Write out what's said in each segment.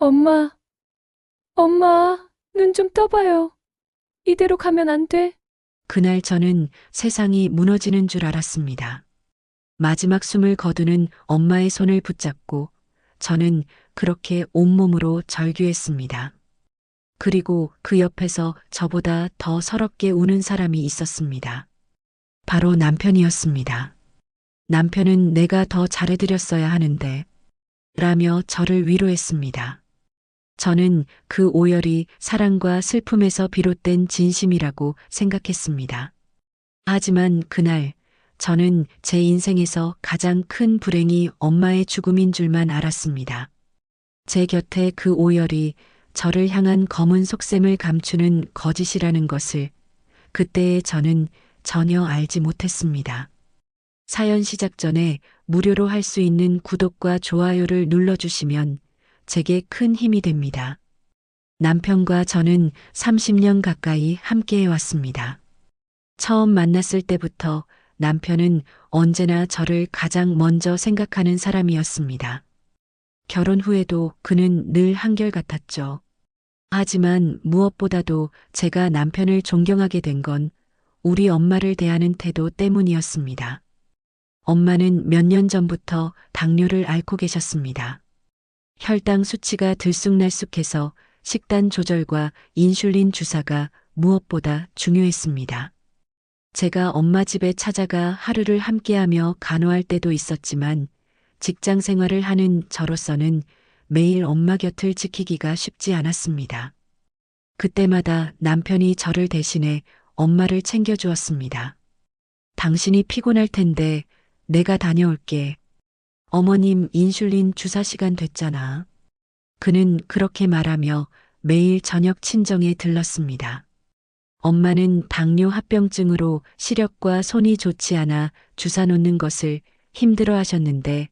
엄마, 엄마, 눈 좀 떠봐요. 이대로 가면 안 돼. 그날 저는 세상이 무너지는 줄 알았습니다. 마지막 숨을 거두는 엄마의 손을 붙잡고 저는 그렇게 온몸으로 절규했습니다. 그리고 그 옆에서 저보다 더 서럽게 우는 사람이 있었습니다. 바로 남편이었습니다. 남편은 내가 더 잘해드렸어야 하는데, 라며 저를 위로했습니다. 저는 그 오열이 사랑과 슬픔에서 비롯된 진심이라고 생각했습니다. 하지만 그날 저는 제 인생에서 가장 큰 불행이 엄마의 죽음인 줄만 알았습니다. 제 곁에 그 오열이 저를 향한 검은 속셈을 감추는 거짓이라는 것을 그때의 저는 전혀 알지 못했습니다. 사연 시작 전에 무료로 할 수 있는 구독과 좋아요를 눌러주시면 제게 큰 힘이 됩니다. 남편과 저는 30년 가까이 함께해 왔습니다. 처음 만났을 때부터 남편은 언제나 저를 가장 먼저 생각하는 사람이었습니다. 결혼 후에도 그는 늘 한결같았죠. 하지만 무엇보다도 제가 남편을 존경하게 된 건 우리 엄마를 대하는 태도 때문이었습니다. 엄마는 몇 년 전부터 당뇨를 앓고 계셨습니다. 혈당 수치가 들쑥날쑥해서 식단 조절과 인슐린 주사가 무엇보다 중요했습니다. 제가 엄마 집에 찾아가 하루를 함께하며 간호할 때도 있었지만 직장 생활을 하는 저로서는 매일 엄마 곁을 지키기가 쉽지 않았습니다. 그때마다 남편이 저를 대신해 엄마를 챙겨주었습니다. 당신이 피곤할 텐데 내가 다녀올게. 어머님 인슐린 주사 시간 됐잖아. 그는 그렇게 말하며 매일 저녁 친정에 들렀습니다. 엄마는 당뇨 합병증으로 시력과 손이 좋지 않아 주사 놓는 것을 힘들어 하셨는데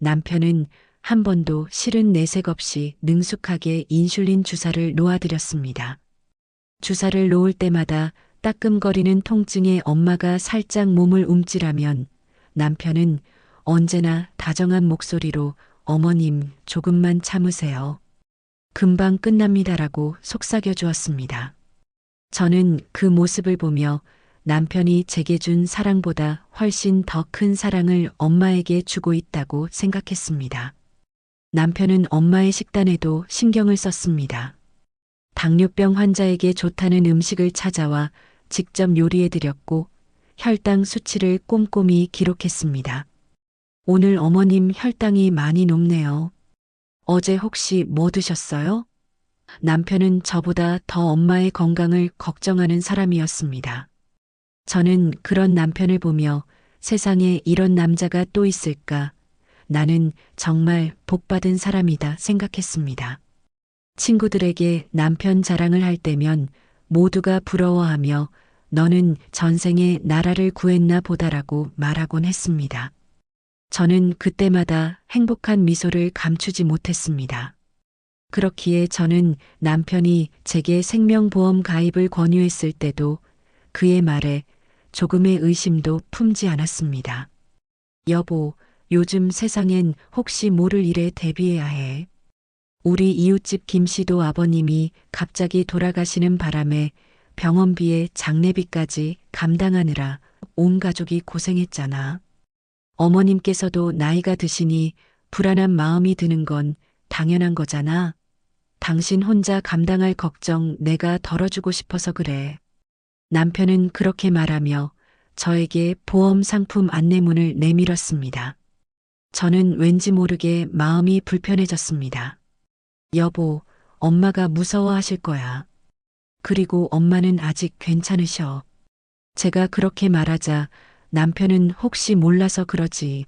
남편은 한 번도 싫은 내색 없이 능숙하게 인슐린 주사를 놓아드렸습니다. 주사를 놓을 때마다 따끔거리는 통증에 엄마가 살짝 몸을 움찔하면 남편은 언제나 다정한 목소리로 어머님 조금만 참으세요. 금방 끝납니다라고 속삭여 주었습니다. 저는 그 모습을 보며 남편이 제게 준 사랑보다 훨씬 더 큰 사랑을 엄마에게 주고 있다고 생각했습니다. 남편은 엄마의 식단에도 신경을 썼습니다. 당뇨병 환자에게 좋다는 음식을 찾아와 직접 요리해 드렸고 혈당 수치를 꼼꼼히 기록했습니다. 오늘 어머님 혈당이 많이 높네요. 어제 혹시 뭐 드셨어요? 남편은 저보다 더 엄마의 건강을 걱정하는 사람이었습니다. 저는 그런 남편을 보며 세상에 이런 남자가 또 있을까? 나는 정말 복받은 사람이다 생각했습니다. 친구들에게 남편 자랑을 할 때면 모두가 부러워하며 너는 전생에 나라를 구했나 보다라고 말하곤 했습니다. 저는 그때마다 행복한 미소를 감추지 못했습니다. 그렇기에 저는 남편이 제게 생명보험 가입을 권유했을 때도 그의 말에 조금의 의심도 품지 않았습니다. 여보, 요즘 세상엔 혹시 모를 일에 대비해야 해. 우리 이웃집 김 씨도 아버님이 갑자기 돌아가시는 바람에 병원비에 장례비까지 감당하느라 온 가족이 고생했잖아. 어머님께서도 나이가 드시니 불안한 마음이 드는 건 당연한 거잖아. 당신 혼자 감당할 걱정 내가 덜어주고 싶어서 그래. 남편은 그렇게 말하며 저에게 보험 상품 안내문을 내밀었습니다. 저는 왠지 모르게 마음이 불편해졌습니다. 여보, 엄마가 무서워하실 거야. 그리고 엄마는 아직 괜찮으셔. 제가 그렇게 말하자 남편은 혹시 몰라서 그러지.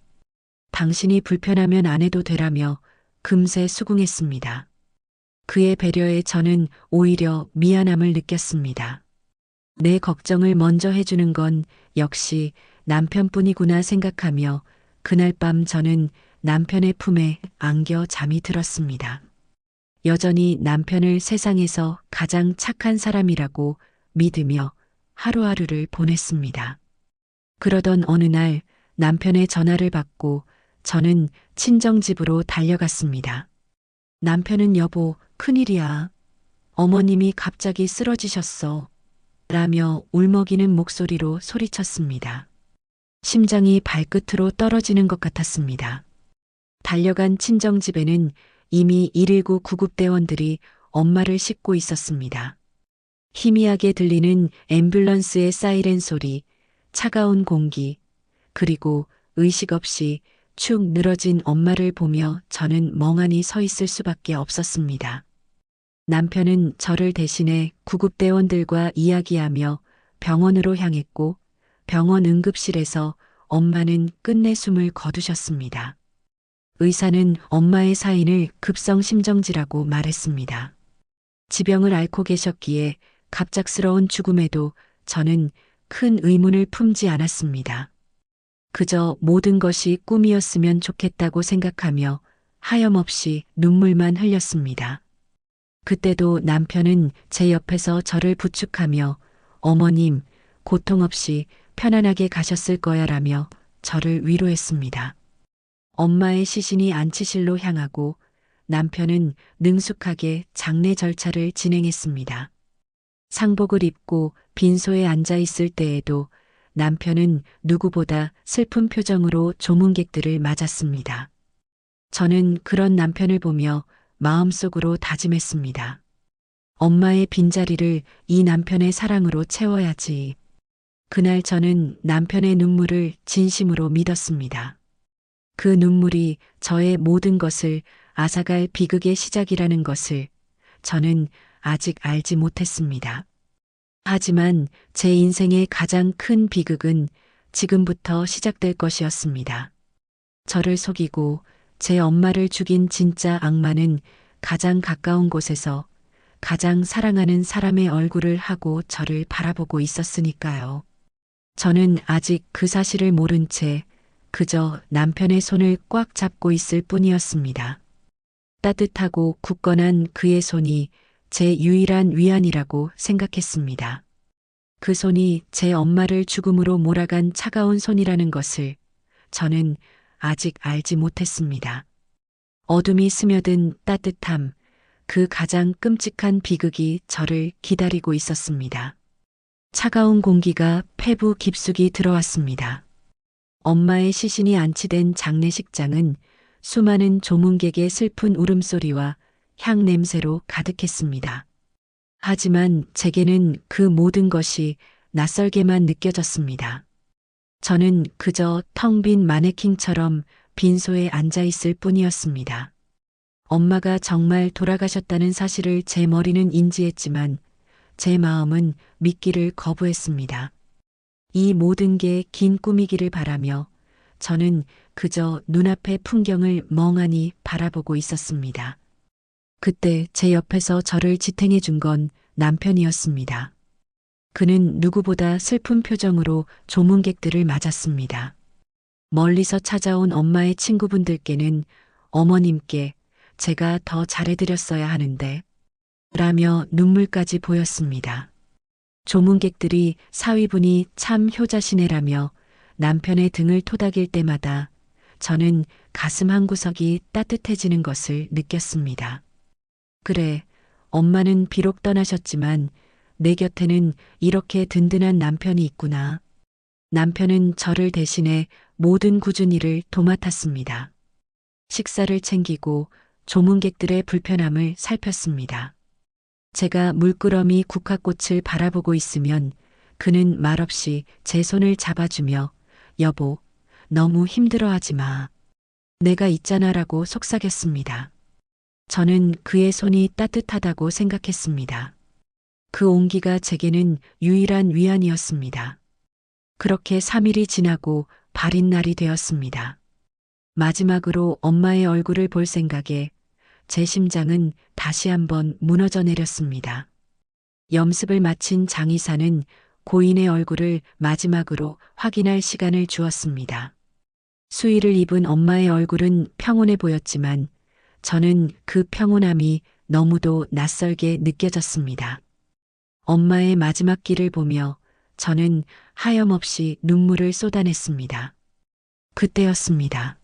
당신이 불편하면 안 해도 되라며 금세 수긍했습니다. 그의 배려에 저는 오히려 미안함을 느꼈습니다. 내 걱정을 먼저 해주는 건 역시 남편뿐이구나 생각하며 그날 밤 저는 남편의 품에 안겨 잠이 들었습니다. 여전히 남편을 세상에서 가장 착한 사람이라고 믿으며 하루하루를 보냈습니다. 그러던 어느 날 남편의 전화를 받고 저는 친정집으로 달려갔습니다. 남편은 여보, 큰일이야. 어머님이 갑자기 쓰러지셨어. 라며 울먹이는 목소리로 소리쳤습니다. 심장이 발끝으로 떨어지는 것 같았습니다. 달려간 친정집에는 이미 119 구급대원들이 엄마를 싣고 있었습니다. 희미하게 들리는 앰뷸런스의 사이렌 소리, 차가운 공기, 그리고 의식 없이 축 늘어진 엄마를 보며 저는 멍하니 서 있을 수밖에 없었습니다. 남편은 저를 대신해 구급대원들과 이야기하며 병원으로 향했고 병원 응급실에서 엄마는 끝내 숨을 거두셨습니다. 의사는 엄마의 사인을 급성심정지라고 말했습니다. 지병을 앓고 계셨기에 갑작스러운 죽음에도 저는 큰 의문을 품지 않았습니다. 그저 모든 것이 꿈이었으면 좋겠다고 생각하며 하염없이 눈물만 흘렸습니다. 그때도 남편은 제 옆에서 저를 부축하며 어머님, 고통 없이 편안하게 가셨을 거야 라며 저를 위로했습니다. 엄마의 시신이 안치실로 향하고 남편은 능숙하게 장례 절차를 진행했습니다. 상복을 입고 빈소에 앉아 있을 때에도 남편은 누구보다 슬픈 표정으로 조문객들을 맞았습니다. 저는 그런 남편을 보며 마음속으로 다짐했습니다. 엄마의 빈자리를 이 남편의 사랑으로 채워야지. 그날 저는 남편의 눈물을 진심으로 믿었습니다. 그 눈물이 저의 모든 것을 앗아갈 비극의 시작이라는 것을 저는 아직 알지 못했습니다. 하지만 제 인생의 가장 큰 비극은 지금부터 시작될 것이었습니다. 저를 속이고 제 엄마를 죽인 진짜 악마는 가장 가까운 곳에서 가장 사랑하는 사람의 얼굴을 하고 저를 바라보고 있었으니까요. 저는 아직 그 사실을 모른 채 그저 남편의 손을 꽉 잡고 있을 뿐이었습니다. 따뜻하고 굳건한 그의 손이 제 유일한 위안이라고 생각했습니다. 그 손이 제 엄마를 죽음으로 몰아간 차가운 손이라는 것을 저는 아직 알지 못했습니다. 어둠이 스며든 따뜻함, 그 가장 끔찍한 비극이 저를 기다리고 있었습니다. 차가운 공기가 폐부 깊숙이 들어왔습니다. 엄마의 시신이 안치된 장례식장은 수많은 조문객의 슬픈 울음소리와 향 냄새로 가득했습니다. 하지만 제게는 그 모든 것이 낯설게만 느껴졌습니다. 저는 그저 텅 빈 마네킹처럼 빈소에 앉아 있을 뿐이었습니다. 엄마가 정말 돌아가셨다는 사실을 제 머리는 인지했지만 제 마음은 믿기를 거부했습니다. 이 모든 게 긴 꿈이기를 바라며 저는 그저 눈앞의 풍경을 멍하니 바라보고 있었습니다. 그때 제 옆에서 저를 지탱해 준 건 남편이었습니다. 그는 누구보다 슬픈 표정으로 조문객들을 맞았습니다. 멀리서 찾아온 엄마의 친구분들께는 어머님께 제가 더 잘해드렸어야 하는데 라며 눈물까지 보였습니다. 조문객들이 사위분이 참 효자시네라며 남편의 등을 토닥일 때마다 저는 가슴 한구석이 따뜻해지는 것을 느꼈습니다. 그래, 엄마는 비록 떠나셨지만 내 곁에는 이렇게 든든한 남편이 있구나. 남편은 저를 대신해 모든 굳은 일을 도맡았습니다. 식사를 챙기고 조문객들의 불편함을 살폈습니다. 제가 물끄러미 국화꽃을 바라보고 있으면 그는 말없이 제 손을 잡아주며 여보, 너무 힘들어하지 마. 내가 있잖아라고 속삭였습니다. 저는 그의 손이 따뜻하다고 생각했습니다. 그 온기가 제게는 유일한 위안이었습니다. 그렇게 3일이 지나고 발인 날이 되었습니다. 마지막으로 엄마의 얼굴을 볼 생각에 제 심장은 다시 한번 무너져 내렸습니다. 염습을 마친 장의사는 고인의 얼굴을 마지막으로 확인할 시간을 주었습니다. 수의를 입은 엄마의 얼굴은 평온해 보였지만 저는 그 평온함이 너무도 낯설게 느껴졌습니다. 엄마의 마지막 길을 보며 저는 하염없이 눈물을 쏟아냈습니다. 그때였습니다.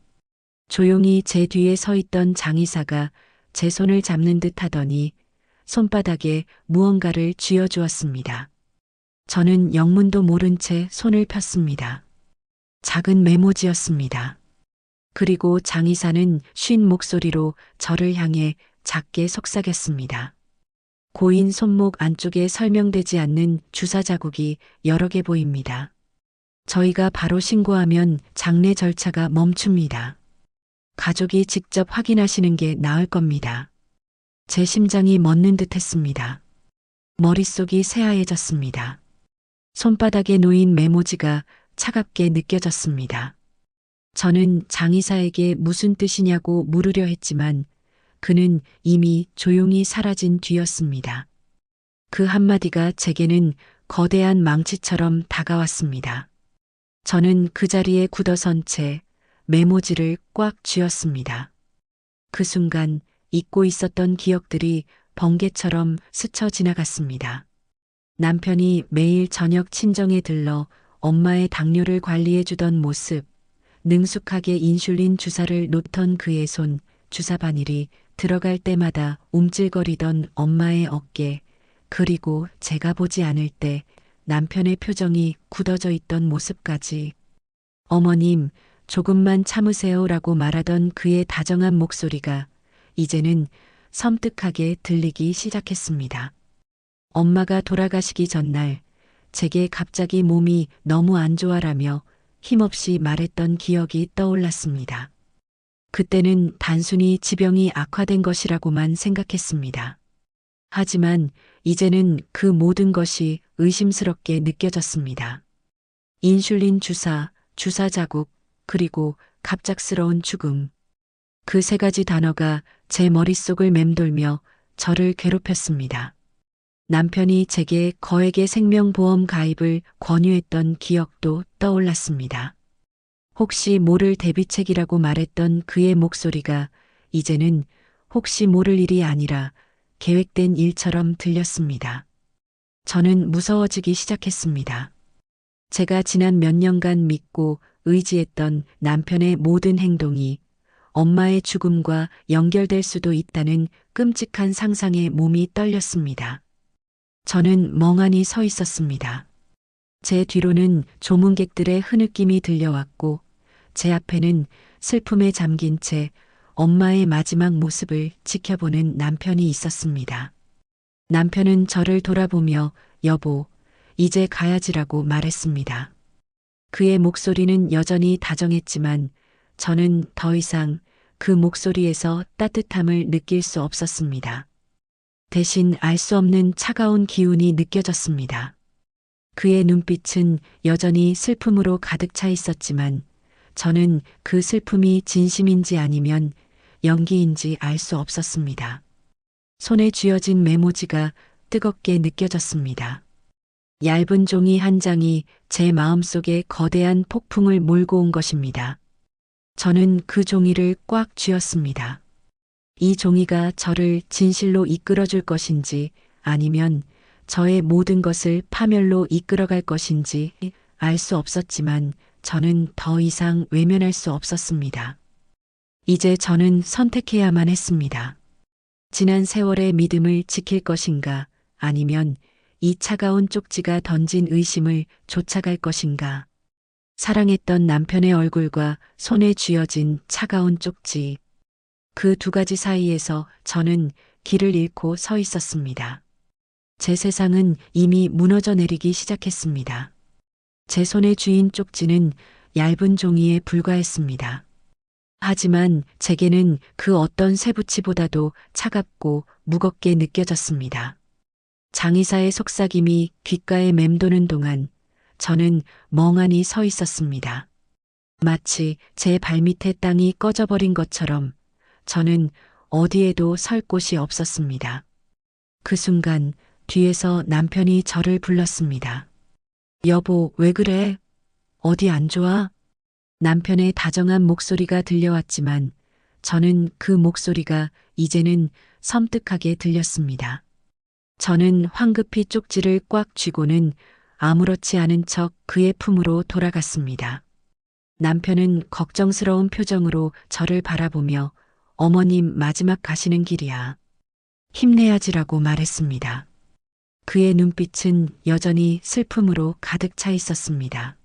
조용히 제 뒤에 서 있던 장의사가 제 손을 잡는 듯 하더니 손바닥에 무언가를 쥐어주었습니다. 저는 영문도 모른 채 손을 폈습니다. 작은 메모지였습니다. 그리고 장의사는 쉰 목소리로 저를 향해 작게 속삭였습니다. 고인 손목 안쪽에 설명되지 않는 주사 자국이 여러 개 보입니다. 저희가 바로 신고하면 장례 절차가 멈춥니다. 가족이 직접 확인하시는 게 나을 겁니다. 제 심장이 멎는 듯 했습니다. 머릿속이 새하얘졌습니다. 손바닥에 놓인 메모지가 차갑게 느껴졌습니다. 저는 장의사에게 무슨 뜻이냐고 물으려 했지만 그는 이미 조용히 사라진 뒤였습니다. 그 한마디가 제게는 거대한 망치처럼 다가왔습니다. 저는 그 자리에 굳어선 채 메모지를 꽉 쥐었습니다. 그 순간 잊고 있었던 기억들이 번개처럼 스쳐 지나갔습니다. 남편이 매일 저녁 친정에 들러 엄마의 당뇨를 관리해주던 모습, 능숙하게 인슐린 주사를 놓던 그의 손, 주사 바늘이 들어갈 때마다 움찔거리던 엄마의 어깨, 그리고 제가 보지 않을 때 남편의 표정이 굳어져 있던 모습까지. 어머님, 조금만 참으세요라고 말하던 그의 다정한 목소리가 이제는 섬뜩하게 들리기 시작했습니다. 엄마가 돌아가시기 전날 제게 갑자기 몸이 너무 안 좋아라며 힘없이 말했던 기억이 떠올랐습니다. 그때는 단순히 지병이 악화된 것이라고만 생각했습니다. 하지만 이제는 그 모든 것이 의심스럽게 느껴졌습니다. 인슐린 주사, 주사 자국, 그리고 갑작스러운 죽음. 그 세 가지 단어가 제 머릿속을 맴돌며 저를 괴롭혔습니다. 남편이 제게 거액의 생명보험 가입을 권유했던 기억도 떠올랐습니다. 혹시 모를 대비책이라고 말했던 그의 목소리가 이제는 혹시 모를 일이 아니라 계획된 일처럼 들렸습니다. 저는 무서워지기 시작했습니다. 제가 지난 몇 년간 믿고 의지했던 남편의 모든 행동이 엄마의 죽음과 연결될 수도 있다는 끔찍한 상상에 몸이 떨렸습니다. 저는 멍하니 서 있었습니다. 제 뒤로는 조문객들의 흐느낌이 들려왔고 제 앞에는 슬픔에 잠긴 채 엄마의 마지막 모습을 지켜보는 남편이 있었습니다. 남편은 저를 돌아보며 여보, 이제 가야지라고 말했습니다. 그의 목소리는 여전히 다정했지만 저는 더 이상 그 목소리에서 따뜻함을 느낄 수 없었습니다. 대신 알 수 없는 차가운 기운이 느껴졌습니다. 그의 눈빛은 여전히 슬픔으로 가득 차 있었지만 저는 그 슬픔이 진심인지 아니면 연기인지 알 수 없었습니다. 손에 쥐어진 메모지가 뜨겁게 느껴졌습니다. 얇은 종이 한 장이 제 마음속에 거대한 폭풍을 몰고 온 것입니다. 저는 그 종이를 꽉 쥐었습니다. 이 종이가 저를 진실로 이끌어줄 것인지 아니면 저의 모든 것을 파멸로 이끌어갈 것인지 알 수 없었지만 저는 더 이상 외면할 수 없었습니다. 이제 저는 선택해야만 했습니다. 지난 세월의 믿음을 지킬 것인가 아니면 이 차가운 쪽지가 던진 의심을 쫓아갈 것인가. 사랑했던 남편의 얼굴과 손에 쥐어진 차가운 쪽지. 그 두 가지 사이에서 저는 길을 잃고 서 있었습니다. 제 세상은 이미 무너져 내리기 시작했습니다. 제 손에 쥐인 쪽지는 얇은 종이에 불과했습니다. 하지만 제게는 그 어떤 쇠붙이보다도 차갑고 무겁게 느껴졌습니다. 장의사의 속삭임이 귓가에 맴도는 동안 저는 멍하니 서 있었습니다. 마치 제 발밑에 땅이 꺼져버린 것처럼 저는 어디에도 설 곳이 없었습니다. 그 순간 뒤에서 남편이 저를 불렀습니다. 여보, 왜 그래? 어디 안 좋아? 남편의 다정한 목소리가 들려왔지만 저는 그 목소리가 이제는 섬뜩하게 들렸습니다. 저는 황급히 쪽지를 꽉 쥐고는 아무렇지 않은 척 그의 품으로 돌아갔습니다. 남편은 걱정스러운 표정으로 저를 바라보며 어머님 마지막 가시는 길이야. 힘내야지라고 말했습니다. 그의 눈빛은 여전히 슬픔으로 가득 차 있었습니다.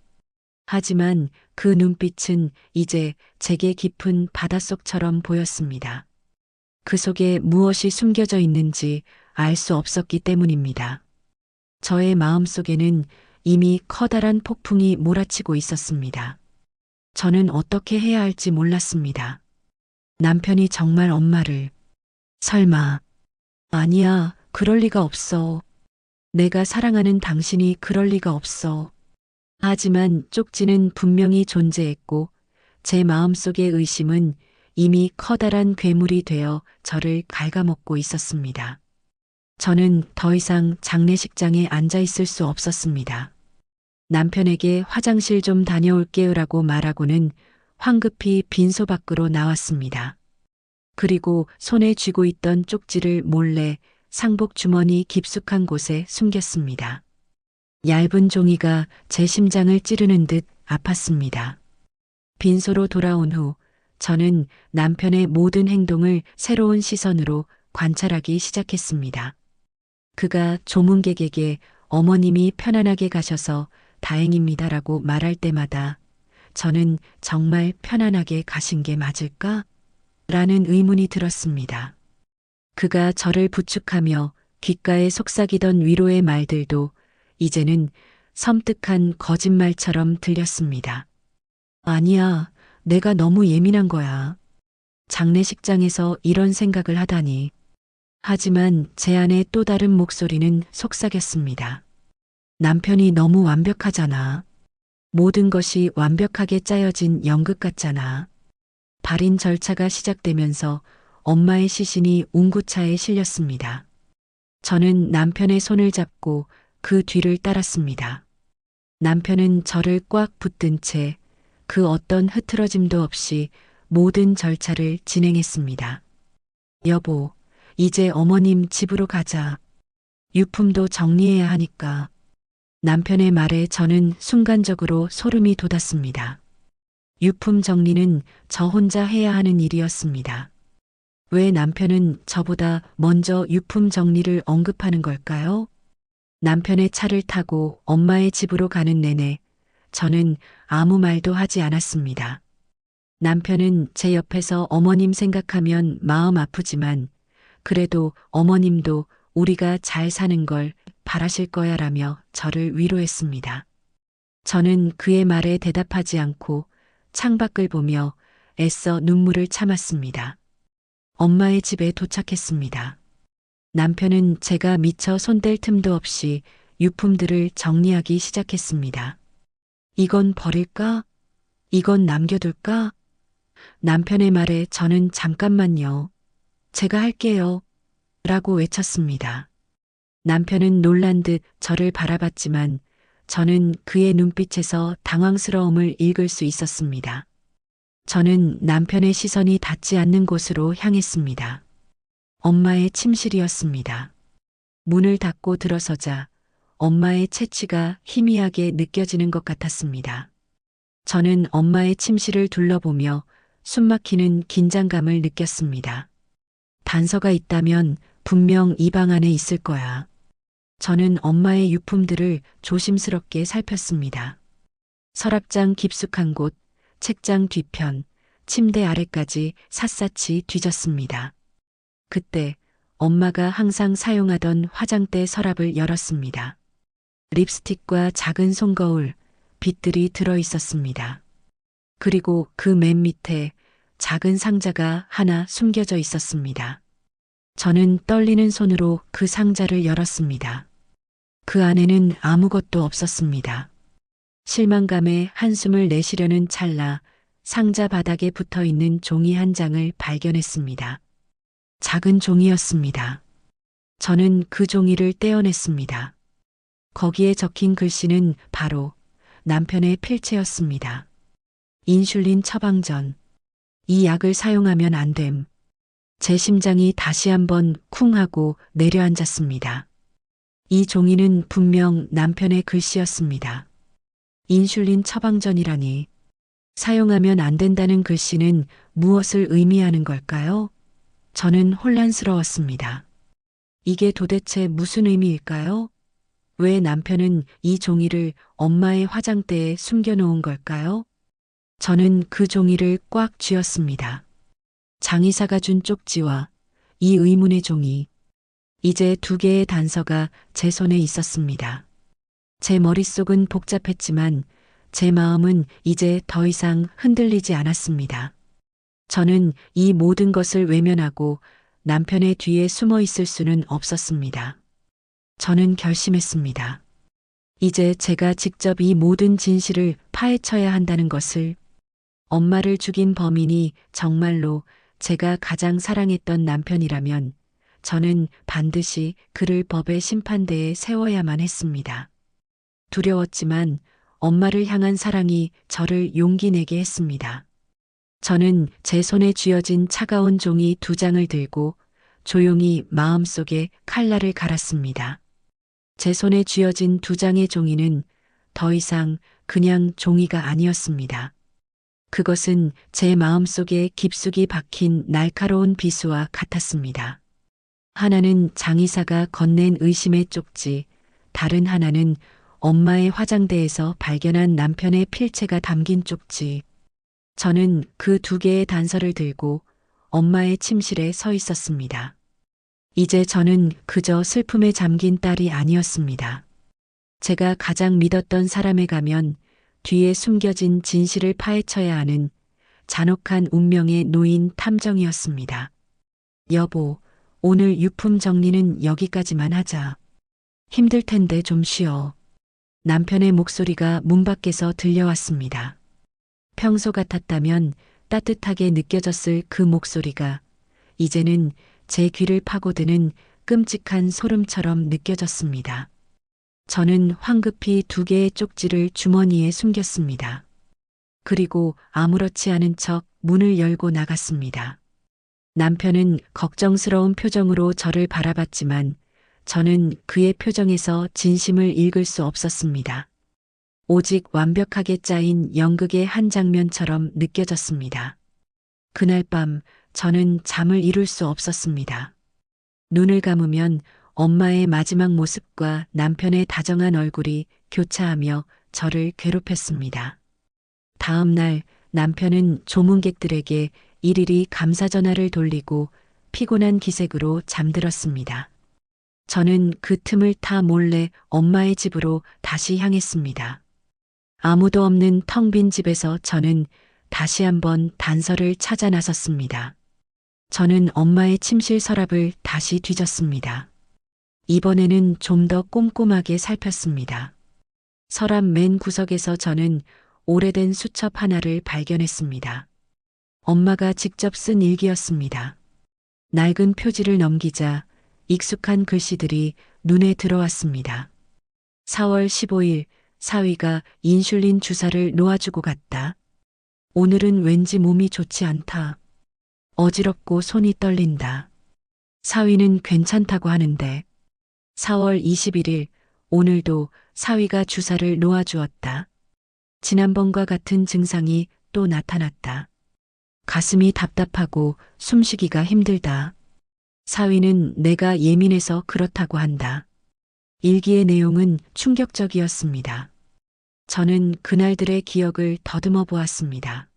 하지만 그 눈빛은 이제 제게 깊은 바닷속처럼 보였습니다. 그 속에 무엇이 숨겨져 있는지 알 수 없었기 때문입니다. 저의 마음속에는 이미 커다란 폭풍이 몰아치고 있었습니다. 저는 어떻게 해야 할지 몰랐습니다. 남편이 정말 엄마를, 설마, 아니야, 그럴 리가 없어. 내가 사랑하는 당신이 그럴 리가 없어. 하지만 쪽지는 분명히 존재했고 제 마음속의 의심은 이미 커다란 괴물이 되어 저를 갉아먹고 있었습니다. 저는 더 이상 장례식장에 앉아 있을 수 없었습니다. 남편에게 화장실 좀 다녀올게요라고 말하고는 황급히 빈소 밖으로 나왔습니다. 그리고 손에 쥐고 있던 쪽지를 몰래 상복 주머니 깊숙한 곳에 숨겼습니다. 얇은 종이가 제 심장을 찌르는 듯 아팠습니다. 빈소로 돌아온 후 저는 남편의 모든 행동을 새로운 시선으로 관찰하기 시작했습니다. 그가 조문객에게 어머님이 편안하게 가셔서 다행입니다라고 말할 때마다 저는 정말 편안하게 가신 게 맞을까? 라는 의문이 들었습니다. 그가 저를 부축하며 귓가에 속삭이던 위로의 말들도 이제는 섬뜩한 거짓말처럼 들렸습니다. 아니야, 내가 너무 예민한 거야. 장례식장에서 이런 생각을 하다니. 하지만 제 안의 또 다른 목소리는 속삭였습니다. 남편이 너무 완벽하잖아. 모든 것이 완벽하게 짜여진 연극 같잖아. 발인 절차가 시작되면서 엄마의 시신이 운구차에 실렸습니다. 저는 남편의 손을 잡고 그 뒤를 따랐습니다. 남편은 저를 꽉 붙든 채 그 어떤 흐트러짐도 없이 모든 절차를 진행했습니다. 여보, 이제 어머님 집으로 가자. 유품도 정리해야 하니까. 남편의 말에 저는 순간적으로 소름이 돋았습니다. 유품 정리는 저 혼자 해야 하는 일이었습니다. 왜 남편은 저보다 먼저 유품 정리를 언급하는 걸까요? 남편의 차를 타고 엄마의 집으로 가는 내내 저는 아무 말도 하지 않았습니다. 남편은 제 옆에서 어머님 생각하면 마음 아프지만 그래도 어머님도 우리가 잘 사는 걸 바라실 거야 라며 저를 위로했습니다. 저는 그의 말에 대답하지 않고 창밖을 보며 애써 눈물을 참았습니다. 엄마의 집에 도착했습니다. 남편은 제가 미처 손댈 틈도 없이 유품들을 정리하기 시작했습니다. 이건 버릴까? 이건 남겨둘까? 남편의 말에 저는 잠깐만요. 제가 할게요. 라고 외쳤습니다. 남편은 놀란 듯 저를 바라봤지만 저는 그의 눈빛에서 당황스러움을 읽을 수 있었습니다. 저는 남편의 시선이 닿지 않는 곳으로 향했습니다. 엄마의 침실이었습니다. 문을 닫고 들어서자 엄마의 채취가 희미하게 느껴지는 것 같았습니다. 저는 엄마의 침실을 둘러보며 숨막히는 긴장감을 느꼈습니다. 단서가 있다면 분명 이 방 안에 있을 거야. 저는 엄마의 유품들을 조심스럽게 살폈습니다. 서랍장 깊숙한 곳, 책장 뒤편, 침대 아래까지 샅샅이 뒤졌습니다. 그때 엄마가 항상 사용하던 화장대 서랍을 열었습니다. 립스틱과 작은 손거울, 빗들이 들어 있었습니다. 그리고 그 맨 밑에 작은 상자가 하나 숨겨져 있었습니다. 저는 떨리는 손으로 그 상자를 열었습니다. 그 안에는 아무것도 없었습니다. 실망감에 한숨을 내쉬려는 찰나 상자 바닥에 붙어 있는 종이 한 장을 발견했습니다. 작은 종이였습니다. 저는 그 종이를 떼어냈습니다. 거기에 적힌 글씨는 바로 남편의 필체였습니다. 인슐린 처방 전. 이 약을 사용하면 안 됨. 제 심장이 다시 한번 쿵 하고 내려앉았습니다. 이 종이는 분명 남편의 글씨였습니다. 인슐린 처방전이라니. 사용하면 안 된다는 글씨는 무엇을 의미하는 걸까요? 저는 혼란스러웠습니다. 이게 도대체 무슨 의미일까요? 왜 남편은 이 종이를 엄마의 화장대에 숨겨놓은 걸까요? 저는 그 종이를 꽉 쥐었습니다. 장의사가 준 쪽지와 이 의문의 종이, 이제 두 개의 단서가 제 손에 있었습니다. 제 머릿속은 복잡했지만 제 마음은 이제 더 이상 흔들리지 않았습니다. 저는 이 모든 것을 외면하고 남편의 뒤에 숨어 있을 수는 없었습니다. 저는 결심했습니다. 이제 제가 직접 이 모든 진실을 파헤쳐야 한다는 것을. 엄마를 죽인 범인이 정말로 제가 가장 사랑했던 남편이라면 저는 반드시 그를 법의 심판대에 세워야만 했습니다. 두려웠지만 엄마를 향한 사랑이 저를 용기 내게 했습니다. 저는 제 손에 쥐어진 차가운 종이 두 장을 들고 조용히 마음속에 칼날을 갈았습니다. 제 손에 쥐어진 두 장의 종이는 더 이상 그냥 종이가 아니었습니다. 그것은 제 마음속에 깊숙이 박힌 날카로운 비수와 같았습니다. 하나는 장의사가 건넨 의심의 쪽지, 다른 하나는 엄마의 화장대에서 발견한 남편의 필체가 담긴 쪽지. 저는 그 두 개의 단서를 들고 엄마의 침실에 서 있었습니다. 이제 저는 그저 슬픔에 잠긴 딸이 아니었습니다. 제가 가장 믿었던 사람에 가면 뒤에 숨겨진 진실을 파헤쳐야 하는 잔혹한 운명의 노인 탐정이었습니다. 여보, 오늘 유품 정리는 여기까지만 하자. 힘들 텐데 좀 쉬어. 남편의 목소리가 문 밖에서 들려왔습니다. 평소 같았다면 따뜻하게 느껴졌을 그 목소리가 이제는 제 귀를 파고드는 끔찍한 소름처럼 느껴졌습니다. 저는 황급히 두 개의 쪽지를 주머니에 숨겼습니다. 그리고 아무렇지 않은 척 문을 열고 나갔습니다. 남편은 걱정스러운 표정으로 저를 바라봤지만 저는 그의 표정에서 진심을 읽을 수 없었습니다. 오직 완벽하게 짜인 연극의 한 장면처럼 느껴졌습니다. 그날 밤 저는 잠을 이룰 수 없었습니다. 눈을 감으면 엄마의 마지막 모습과 남편의 다정한 얼굴이 교차하며 저를 괴롭혔습니다. 다음 날 남편은 조문객들에게 일일이 감사 전화를 돌리고 피곤한 기색으로 잠들었습니다. 저는 그 틈을 타 몰래 엄마의 집으로 다시 향했습니다. 아무도 없는 텅 빈 집에서 저는 다시 한번 단서를 찾아 나섰습니다. 저는 엄마의 침실 서랍을 다시 뒤졌습니다. 이번에는 좀 더 꼼꼼하게 살폈습니다. 서랍 맨 구석에서 저는 오래된 수첩 하나를 발견했습니다. 엄마가 직접 쓴 일기였습니다. 낡은 표지를 넘기자 익숙한 글씨들이 눈에 들어왔습니다. 4월 15일 사위가 인슐린 주사를 놓아주고 갔다. 오늘은 왠지 몸이 좋지 않다. 어지럽고 손이 떨린다. 사위는 괜찮다고 하는데. 4월 21일 오늘도 사위가 주사를 놓아주었다. 지난번과 같은 증상이 또 나타났다. 가슴이 답답하고 숨쉬기가 힘들다. 사위는 내가 예민해서 그렇다고 한다. 일기의 내용은 충격적이었습니다. 저는 그날들의 기억을 더듬어 보았습니다.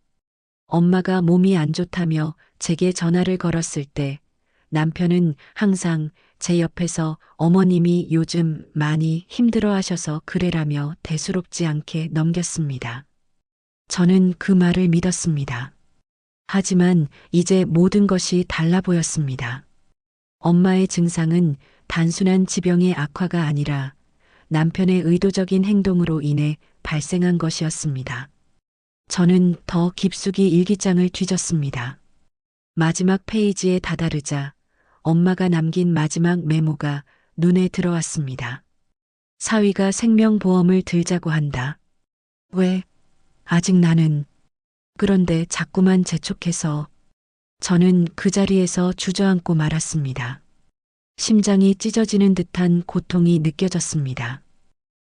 엄마가 몸이 안 좋다며 제게 전화를 걸었을 때 남편은 항상 제 옆에서 어머님이 요즘 많이 힘들어 하셔서 그래라며 대수롭지 않게 넘겼습니다. 저는 그 말을 믿었습니다. 하지만 이제 모든 것이 달라 보였습니다. 엄마의 증상은 단순한 지병의 악화가 아니라 남편의 의도적인 행동으로 인해 발생한 것이었습니다. 저는 더 깊숙이 일기장을 뒤졌습니다. 마지막 페이지에 다다르자 엄마가 남긴 마지막 메모가 눈에 들어왔습니다. 사위가 생명보험을 들자고 한다. 왜? 아직 나는. 그런데 자꾸만 재촉해서 저는 그 자리에서 주저앉고 말았습니다. 심장이 찢어지는 듯한 고통이 느껴졌습니다.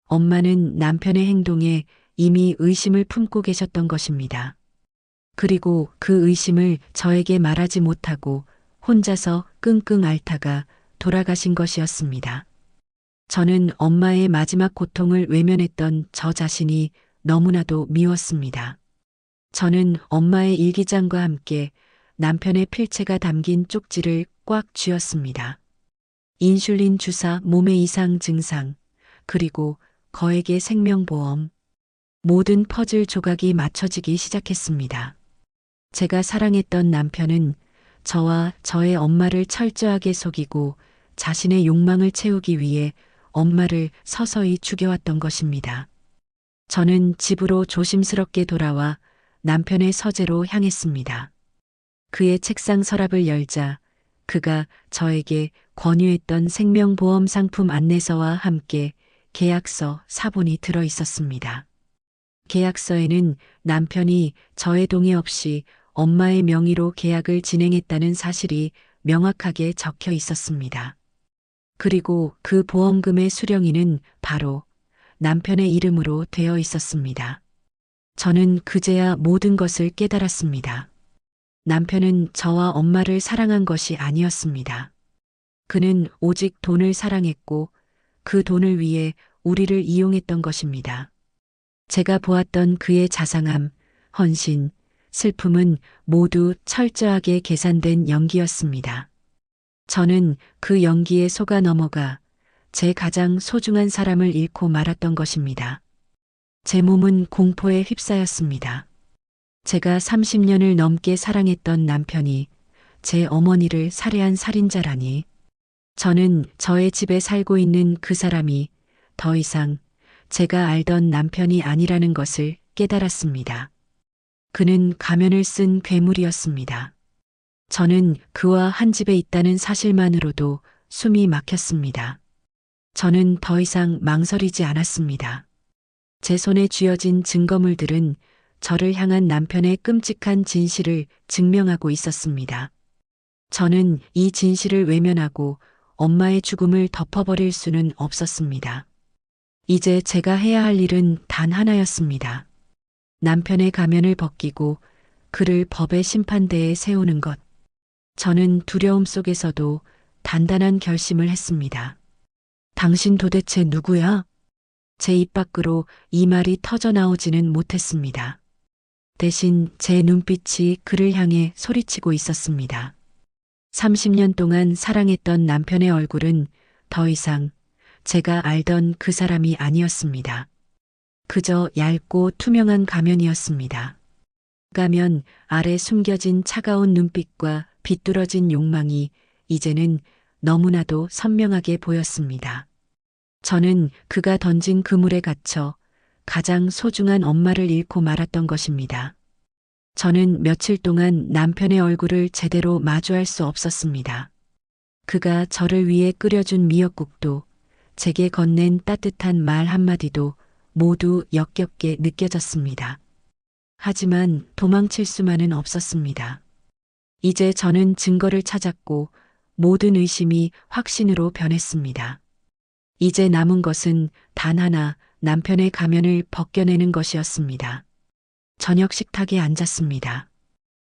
엄마는 남편의 행동에 이미 의심을 품고 계셨던 것입니다. 그리고 그 의심을 저에게 말하지 못하고 혼자서 끙끙 앓다가 돌아가신 것이었습니다. 저는 엄마의 마지막 고통을 외면했던 저 자신이 너무나도 미웠습니다. 저는 엄마의 일기장과 함께 남편의 필체가 담긴 쪽지를 꽉 쥐었습니다. 인슐린 주사, 몸의 이상 증상, 그리고 거액의 생명보험. 모든 퍼즐 조각이 맞춰지기 시작했습니다. 제가 사랑했던 남편은 저와 저의 엄마를 철저하게 속이고 자신의 욕망을 채우기 위해 엄마를 서서히 죽여왔던 것입니다. 저는 집으로 조심스럽게 돌아와 남편의 서재로 향했습니다. 그의 책상 서랍을 열자 그가 저에게 권유했던 생명보험 상품 안내서와 함께 계약서 사본이 들어 있었습니다. 계약서에는 남편이 저의 동의 없이 엄마의 명의로 계약을 진행했다는 사실이 명확하게 적혀 있었습니다. 그리고 그 보험금의 수령인은 바로 남편의 이름으로 되어 있었습니다. 저는 그제야 모든 것을 깨달았습니다. 남편은 저와 엄마를 사랑한 것이 아니었습니다. 그는 오직 돈을 사랑했고 그 돈을 위해 우리를 이용했던 것입니다. 제가 보았던 그의 자상함, 헌신, 슬픔은 모두 철저하게 계산된 연기였습니다. 저는 그 연기에 속아 넘어가 제 가장 소중한 사람을 잃고 말았던 것입니다. 제 몸은 공포에 휩싸였습니다. 제가 30년을 넘게 사랑했던 남편이 제 어머니를 살해한 살인자라니. 저는 저의 집에 살고 있는 그 사람이 더 이상 제가 알던 남편이 아니라는 것을 깨달았습니다. 그는 가면을 쓴 괴물이었습니다. 저는 그와 한 집에 있다는 사실만으로도 숨이 막혔습니다. 저는 더 이상 망설이지 않았습니다. 제 손에 쥐어진 증거물들은 저를 향한 남편의 끔찍한 진실을 증명하고 있었습니다. 저는 이 진실을 외면하고 엄마의 죽음을 덮어버릴 수는 없었습니다. 이제 제가 해야 할 일은 단 하나였습니다. 남편의 가면을 벗기고 그를 법의 심판대에 세우는 것. 저는 두려움 속에서도 단단한 결심을 했습니다. 당신 도대체 누구야? 제 입 밖으로 이 말이 터져 나오지는 못했습니다. 대신 제 눈빛이 그를 향해 소리치고 있었습니다. 30년 동안 사랑했던 남편의 얼굴은 더 이상 제가 알던 그 사람이 아니었습니다. 그저 얇고 투명한 가면이었습니다. 가면 아래 숨겨진 차가운 눈빛과 비뚤어진 욕망이 이제는 너무나도 선명하게 보였습니다. 저는 그가 던진 그물에 갇혀 가장 소중한 엄마를 잃고 말았던 것입니다. 저는 며칠 동안 남편의 얼굴을 제대로 마주할 수 없었습니다. 그가 저를 위해 끓여준 미역국도 제게 건넨 따뜻한 말 한마디도 모두 역겹게 느껴졌습니다. 하지만 도망칠 수만은 없었습니다. 이제 저는 증거를 찾았고 모든 의심이 확신으로 변했습니다. 이제 남은 것은 단 하나, 남편의 가면을 벗겨내는 것이었습니다. 저녁 식탁에 앉았습니다.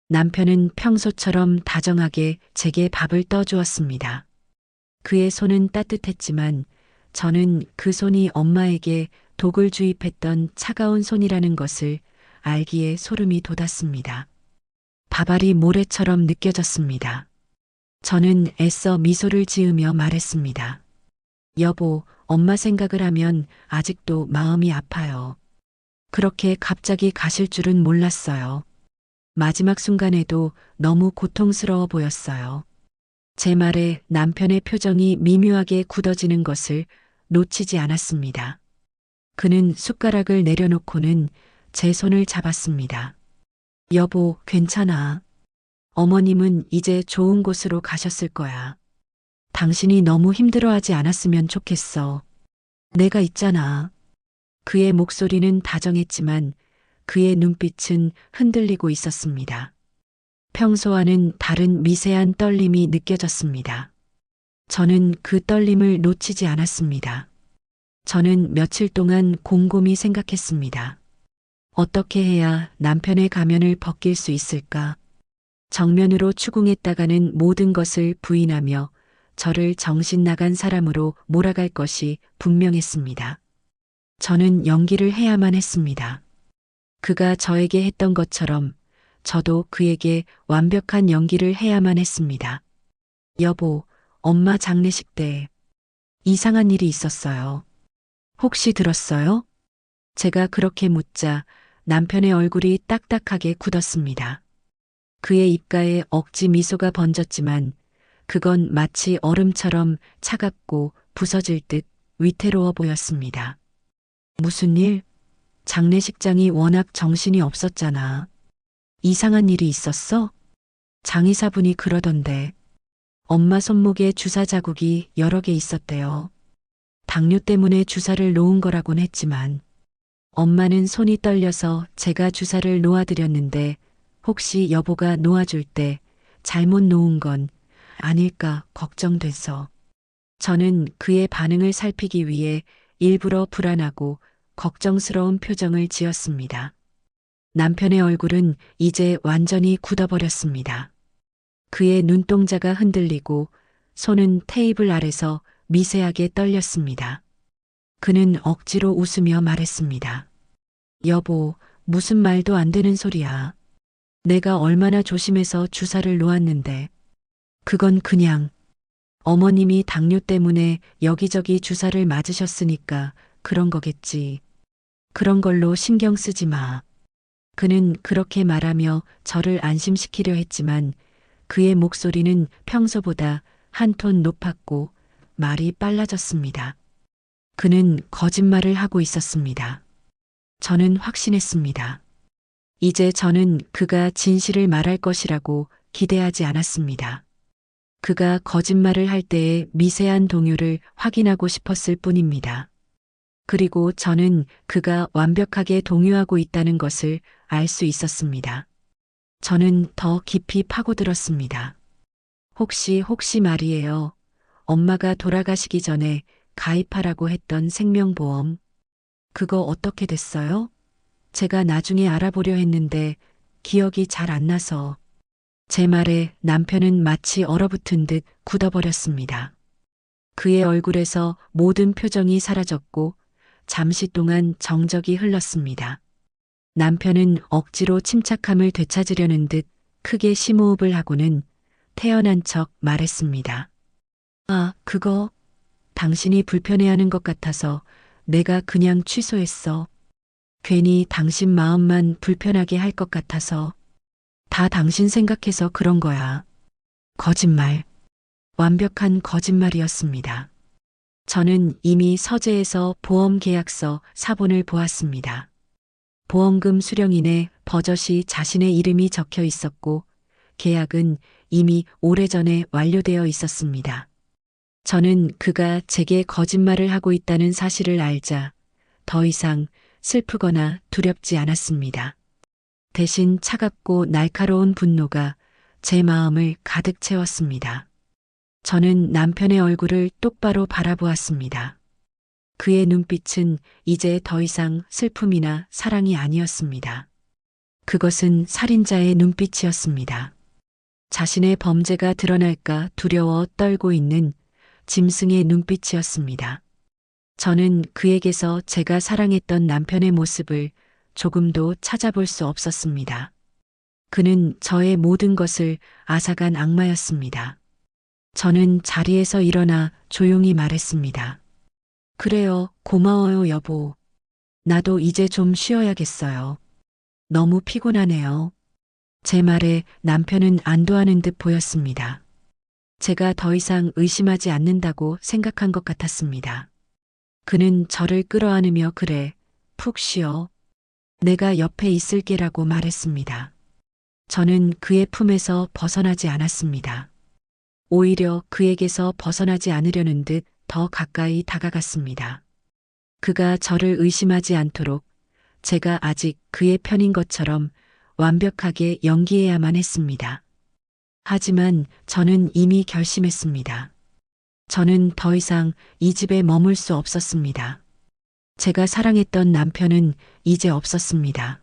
남편은 평소처럼 다정하게 제게 밥을 떠주었습니다. 그의 손은 따뜻했지만 저는 그 손이 엄마에게 독을 주입했던 차가운 손이라는 것을 알기에 소름이 돋았습니다. 밥알이 모래처럼 느껴졌습니다. 저는 애써 미소를 지으며 말했습니다. 여보, 엄마 생각을 하면 아직도 마음이 아파요. 그렇게 갑자기 가실 줄은 몰랐어요. 마지막 순간에도 너무 고통스러워 보였어요. 제 말에 남편의 표정이 미묘하게 굳어지는 것을 놓치지 않았습니다. 그는 숟가락을 내려놓고는 제 손을 잡았습니다. 여보, 괜찮아. 어머님은 이제 좋은 곳으로 가셨을 거야. 당신이 너무 힘들어하지 않았으면 좋겠어. 내가 있잖아. 그의 목소리는 다정했지만 그의 눈빛은 흔들리고 있었습니다. 평소와는 다른 미세한 떨림이 느껴졌습니다. 저는 그 떨림을 놓치지 않았습니다. 저는 며칠 동안 곰곰이 생각했습니다. 어떻게 해야 남편의 가면을 벗길 수 있을까? 정면으로 추궁했다가는 모든 것을 부인하며 저를 정신 나간 사람으로 몰아갈 것이 분명했습니다. 저는 연기를 해야만 했습니다. 그가 저에게 했던 것처럼 저도 그에게 완벽한 연기를 해야만 했습니다. 여보, 엄마 장례식 때 이상한 일이 있었어요. 혹시 들었어요? 제가 그렇게 묻자 남편의 얼굴이 딱딱하게 굳었습니다. 그의 입가에 억지 미소가 번졌지만 그건 마치 얼음처럼 차갑고 부서질 듯 위태로워 보였습니다. 무슨 일? 장례식장이 워낙 정신이 없었잖아. 이상한 일이 있었어? 장의사분이 그러던데. 엄마 손목에 주사 자국이 여러 개 있었대요. 당뇨 때문에 주사를 놓은 거라곤 했지만 엄마는 손이 떨려서 제가 주사를 놓아드렸는데 혹시 여보가 놓아줄 때 잘못 놓은 건 아닐까 걱정돼서. 저는 그의 반응을 살피기 위해 일부러 불안하고 걱정스러운 표정을 지었습니다. 남편의 얼굴은 이제 완전히 굳어버렸습니다. 그의 눈동자가 흔들리고 손은 테이블 아래서 미세하게 떨렸습니다. 그는 억지로 웃으며 말했습니다. 여보, 무슨 말도 안 되는 소리야. 내가 얼마나 조심해서 주사를 놓았는데. 그건 그냥 어머님이 당뇨 때문에 여기저기 주사를 맞으셨으니까 그런 거겠지. 그런 걸로 신경 쓰지 마. 그는 그렇게 말하며 저를 안심시키려 했지만 그의 목소리는 평소보다 한 톤 높았고 말이 빨라졌습니다. 그는 거짓말을 하고 있었습니다. 저는 확신했습니다. 이제 저는 그가 진실을 말할 것이라고 기대하지 않았습니다. 그가 거짓말을 할 때의 미세한 동요를 확인하고 싶었을 뿐입니다. 그리고 저는 그가 완벽하게 동요하고 있다는 것을 알 수 있었습니다. 저는 더 깊이 파고들었습니다. 혹시 말이에요. 엄마가 돌아가시기 전에 가입하라고 했던 생명보험. 그거 어떻게 됐어요? 제가 나중에 알아보려 했는데 기억이 잘 안 나서. 제 말에 남편은 마치 얼어붙은 듯 굳어버렸습니다. 그의 얼굴에서 모든 표정이 사라졌고 잠시 동안 정적이 흘렀습니다. 남편은 억지로 침착함을 되찾으려는 듯 크게 심호흡을 하고는 태연한 척 말했습니다. 아, 그거 당신이 불편해하는 것 같아서 내가 그냥 취소했어. 괜히 당신 마음만 불편하게 할 것 같아서. 다 당신 생각해서 그런 거야. 거짓말. 완벽한 거짓말이었습니다. 저는 이미 서재에서 보험 계약서 사본을 보았습니다. 보험금 수령인에 버젓이 자신의 이름이 적혀 있었고 계약은 이미 오래전에 완료되어 있었습니다. 저는 그가 제게 거짓말을 하고 있다는 사실을 알자 더 이상 슬프거나 두렵지 않았습니다. 대신 차갑고 날카로운 분노가 제 마음을 가득 채웠습니다. 저는 남편의 얼굴을 똑바로 바라보았습니다. 그의 눈빛은 이제 더 이상 슬픔이나 사랑이 아니었습니다. 그것은 살인자의 눈빛이었습니다. 자신의 범죄가 드러날까 두려워 떨고 있는 짐승의 눈빛이었습니다. 저는 그에게서 제가 사랑했던 남편의 모습을 조금도 찾아볼 수 없었습니다. 그는 저의 모든 것을 앗아간 악마였습니다. 저는 자리에서 일어나 조용히 말했습니다. 그래요, 고마워요, 여보. 나도 이제 좀 쉬어야겠어요. 너무 피곤하네요. 제 말에 남편은 안도하는 듯 보였습니다. 제가 더 이상 의심하지 않는다고 생각한 것 같았습니다. 그는 저를 끌어안으며 그래, 푹 쉬어. 내가 옆에 있을게라고 말했습니다. 저는 그의 품에서 벗어나지 않았습니다. 오히려 그에게서 벗어나지 않으려는 듯 더 가까이 다가갔습니다. 그가 저를 의심하지 않도록 제가 아직 그의 편인 것처럼 완벽하게 연기해야만 했습니다. 하지만 저는 이미 결심했습니다. 저는 더 이상 이 집에 머물 수 없었습니다. 제가 사랑했던 남편은 이제 없었습니다.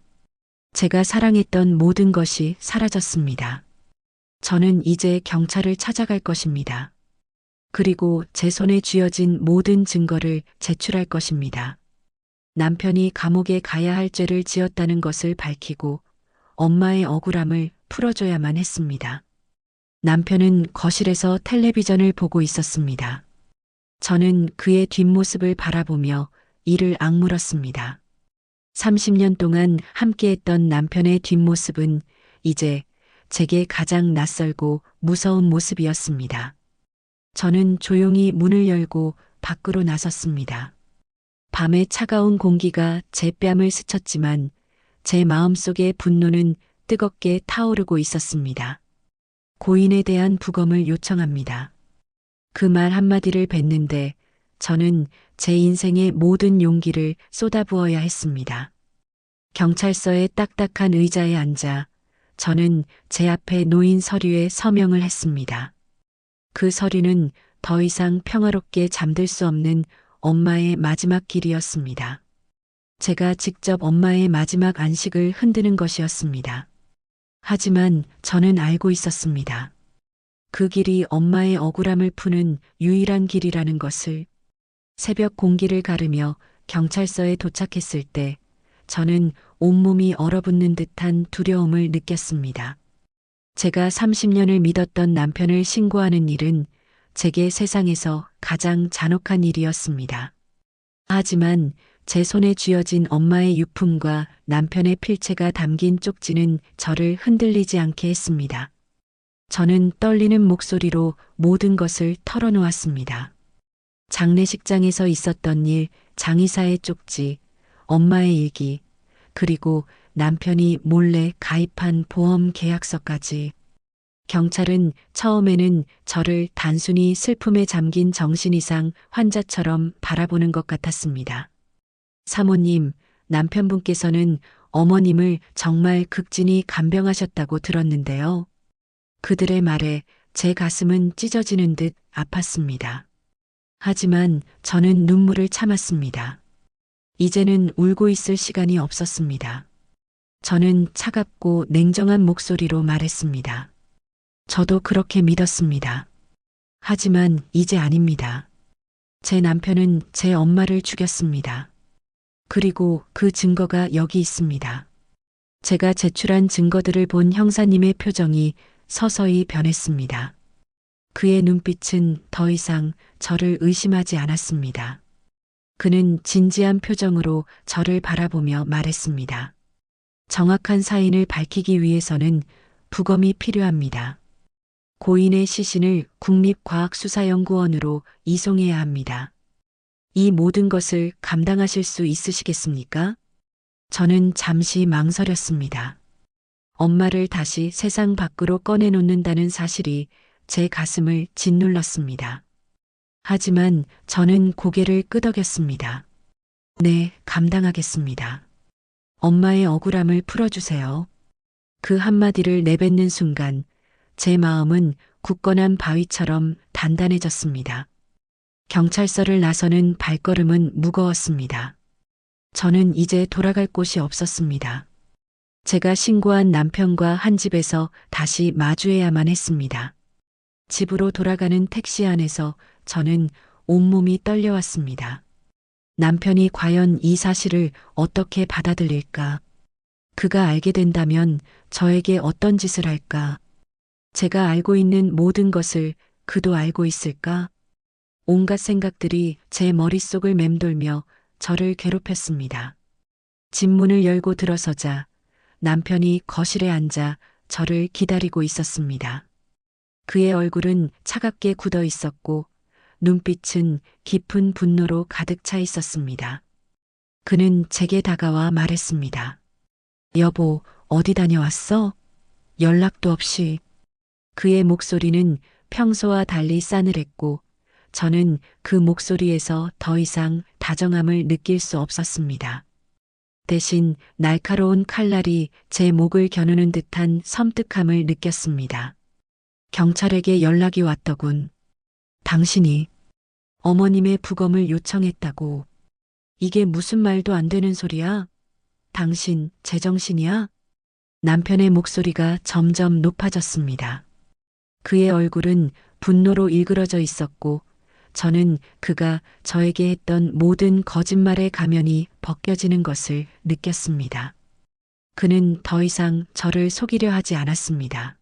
제가 사랑했던 모든 것이 사라졌습니다. 저는 이제 경찰을 찾아갈 것입니다. 그리고 제 손에 쥐어진 모든 증거를 제출할 것입니다. 남편이 감옥에 가야 할 죄를 지었다는 것을 밝히고 엄마의 억울함을 풀어줘야만 했습니다. 남편은 거실에서 텔레비전을 보고 있었습니다. 저는 그의 뒷모습을 바라보며 이를 악물었습니다. 30년 동안 함께했던 남편의 뒷모습은 이제 제게 가장 낯설고 무서운 모습이었습니다. 저는 조용히 문을 열고 밖으로 나섰습니다. 밤의 차가운 공기가 제 뺨을 스쳤지만 제 마음속의 분노는 뜨겁게 타오르고 있었습니다. 고인에 대한 부검을 요청합니다. 그 말 한마디를 뱉는데 저는 제 인생의 모든 용기를 쏟아부어야 했습니다. 경찰서의 딱딱한 의자에 앉아 저는 제 앞에 놓인 서류에 서명을 했습니다. 그 서류는 더 이상 평화롭게 잠들 수 없는 엄마의 마지막 길이었습니다. 제가 직접 엄마의 마지막 안식을 흔드는 것이었습니다. 하지만 저는 알고 있었습니다. 그 길이 엄마의 억울함을 푸는 유일한 길이라는 것을. 새벽 공기를 가르며 경찰서에 도착했을 때 저는 온몸이 얼어붙는 듯한 두려움을 느꼈습니다. 제가 30년을 믿었던 남편을 신고하는 일은 제게 세상에서 가장 잔혹한 일이었습니다. 하지만 제 손에 쥐어진 엄마의 유품과 남편의 필체가 담긴 쪽지는 저를 흔들리지 않게 했습니다. 저는 떨리는 목소리로 모든 것을 털어놓았습니다. 장례식장에서 있었던 일, 장의사의 쪽지, 엄마의 일기, 그리고 남편이 몰래 가입한 보험 계약서까지. 경찰은 처음에는 저를 단순히 슬픔에 잠긴 정신이상 환자처럼 바라보는 것 같았습니다. 사모님, 남편분께서는 어머님을 정말 극진히 간병하셨다고 들었는데요. 그들의 말에 제 가슴은 찢어지는 듯 아팠습니다. 하지만 저는 눈물을 참았습니다. 이제는 울고 있을 시간이 없었습니다. 저는 차갑고 냉정한 목소리로 말했습니다. 저도 그렇게 믿었습니다. 하지만 이제 아닙니다. 제 남편은 제 엄마를 죽였습니다. 그리고 그 증거가 여기 있습니다. 제가 제출한 증거들을 본 형사님의 표정이 서서히 변했습니다. 그의 눈빛은 더 이상 저를 의심하지 않았습니다. 그는 진지한 표정으로 저를 바라보며 말했습니다. 정확한 사인을 밝히기 위해서는 부검이 필요합니다. 고인의 시신을 국립과학수사연구원으로 이송해야 합니다. 이 모든 것을 감당하실 수 있으시겠습니까? 저는 잠시 망설였습니다. 엄마를 다시 세상 밖으로 꺼내놓는다는 사실이 제 가슴을 짓눌렀습니다. 하지만 저는 고개를 끄덕였습니다. 네, 감당하겠습니다. 엄마의 억울함을 풀어주세요. 그 한마디를 내뱉는 순간 제 마음은 굳건한 바위처럼 단단해졌습니다. 경찰서를 나서는 발걸음은 무거웠습니다. 저는 이제 돌아갈 곳이 없었습니다. 제가 신고한 남편과 한 집에서 다시 마주해야만 했습니다. 집으로 돌아가는 택시 안에서 저는 온몸이 떨려왔습니다. 남편이 과연 이 사실을 어떻게 받아들일까? 그가 알게 된다면 저에게 어떤 짓을 할까? 제가 알고 있는 모든 것을 그도 알고 있을까? 온갖 생각들이 제 머릿속을 맴돌며 저를 괴롭혔습니다. 집 문을 열고 들어서자 남편이 거실에 앉아 저를 기다리고 있었습니다. 그의 얼굴은 차갑게 굳어 있었고 눈빛은 깊은 분노로 가득 차 있었습니다. 그는 제게 다가와 말했습니다. 여보, 어디 다녀왔어? 연락도 없이. 그의 목소리는 평소와 달리 싸늘했고 저는 그 목소리에서 더 이상 다정함을 느낄 수 없었습니다. 대신 날카로운 칼날이 제 목을 겨누는 듯한 섬뜩함을 느꼈습니다. 경찰에게 연락이 왔더군. 당신이 어머님의 부검을 요청했다고. 이게 무슨 말도 안 되는 소리야? 당신 제정신이야? 남편의 목소리가 점점 높아졌습니다. 그의 얼굴은 분노로 일그러져 있었고 저는 그가 저에게 했던 모든 거짓말의 가면이 벗겨지는 것을 느꼈습니다. 그는 더 이상 저를 속이려 하지 않았습니다.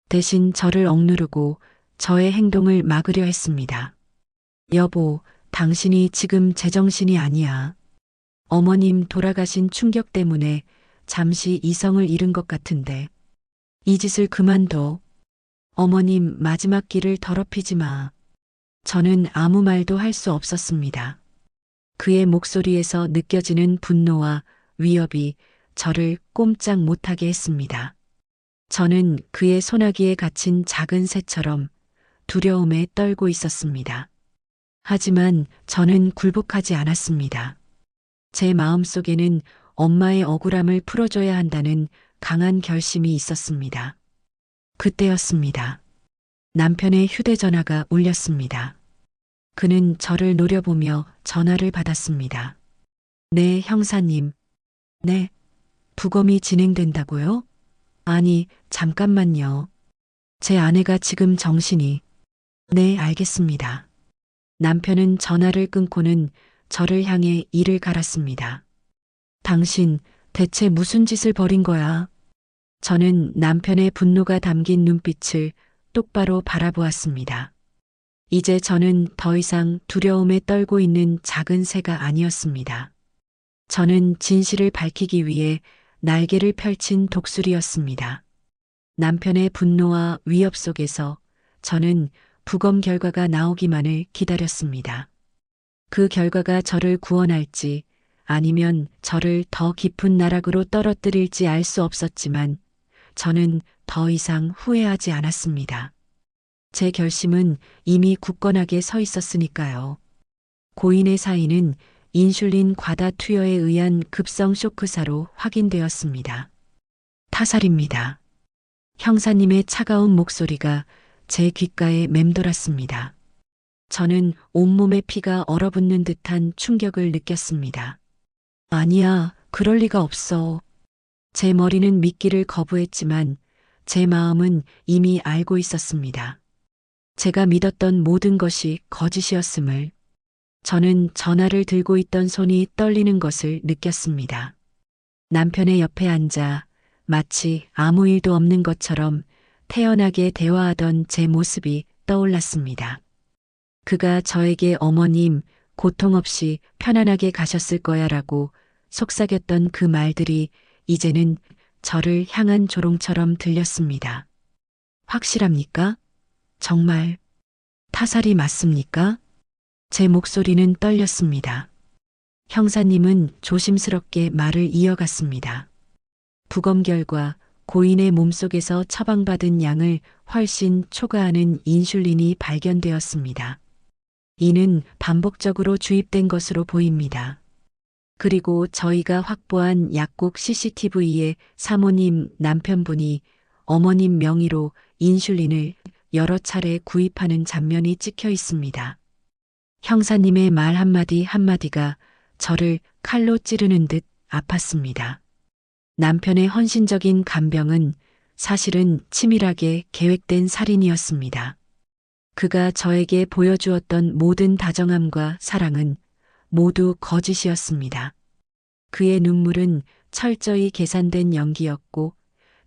대신 저를 억누르고 저의 행동을 막으려 했습니다. 여보, 당신이 지금 제정신이 아니야. 어머님 돌아가신 충격 때문에 잠시 이성을 잃은 것 같은데. 이 짓을 그만둬. 어머님 마지막 길을 더럽히지 마. 저는 아무 말도 할 수 없었습니다. 그의 목소리에서 느껴지는 분노와 위협이 저를 꼼짝 못하게 했습니다. 저는 그의 소나기에 갇힌 작은 새처럼 두려움에 떨고 있었습니다. 하지만 저는 굴복하지 않았습니다. 제 마음속에는 엄마의 억울함을 풀어줘야 한다는 강한 결심이 있었습니다. 그때였습니다. 남편의 휴대전화가 울렸습니다. 그는 저를 노려보며 전화를 받았습니다. 네, 형사님. 네, 부검이 진행된다고요? 아니, 잠깐만요. 제 아내가 지금 정신이. 네, 알겠습니다. 남편은 전화를 끊고는 저를 향해 이를 갈았습니다. 당신 대체 무슨 짓을 벌인 거야? 저는 남편의 분노가 담긴 눈빛을 똑바로 바라보았습니다. 이제 저는 더 이상 두려움에 떨고 있는 작은 새가 아니었습니다. 저는 진실을 밝히기 위해 날개를 펼친 독수리였습니다. 남편의 분노와 위협 속에서 저는 부검 결과가 나오기만을 기다렸습니다. 그 결과가 저를 구원할지 아니면 저를 더 깊은 나락으로 떨어뜨릴지 알 수 없었지만 저는 더 이상 후회하지 않았습니다. 제 결심은 이미 굳건하게 서 있었으니까요. 고인의 사인은 인슐린 과다 투여에 의한 급성 쇼크사로 확인되었습니다. 타살입니다. 형사님의 차가운 목소리가 제 귓가에 맴돌았습니다. 저는 온몸에 피가 얼어붙는 듯한 충격을 느꼈습니다. 아니야, 그럴 리가 없어. 제 머리는 믿기를 거부했지만 제 마음은 이미 알고 있었습니다. 제가 믿었던 모든 것이 거짓이었음을. 저는 전화를 들고 있던 손이 떨리는 것을 느꼈습니다. 남편의 옆에 앉아 마치 아무 일도 없는 것처럼 태연하게 대화하던 제 모습이 떠올랐습니다. 그가 저에게 어머님, 고통 없이 편안하게 가셨을 거야라고 속삭였던 그 말들이 이제는 저를 향한 조롱처럼 들렸습니다. 확실합니까? 정말 타살이 맞습니까? 제 목소리는 떨렸습니다. 형사님은 조심스럽게 말을 이어갔습니다. 부검 결과 고인의 몸속에서 처방받은 양을 훨씬 초과하는 인슐린이 발견되었습니다. 이는 반복적으로 주입된 것으로 보입니다. 그리고 저희가 확보한 약국 CCTV에 사모님 남편분이 어머님 명의로 인슐린을 여러 차례 구입하는 장면이 찍혀 있습니다. 형사님의 말 한마디 한마디가 저를 칼로 찌르는 듯 아팠습니다. 남편의 헌신적인 간병은 사실은 치밀하게 계획된 살인이었습니다. 그가 저에게 보여주었던 모든 다정함과 사랑은 모두 거짓이었습니다. 그의 눈물은 철저히 계산된 연기였고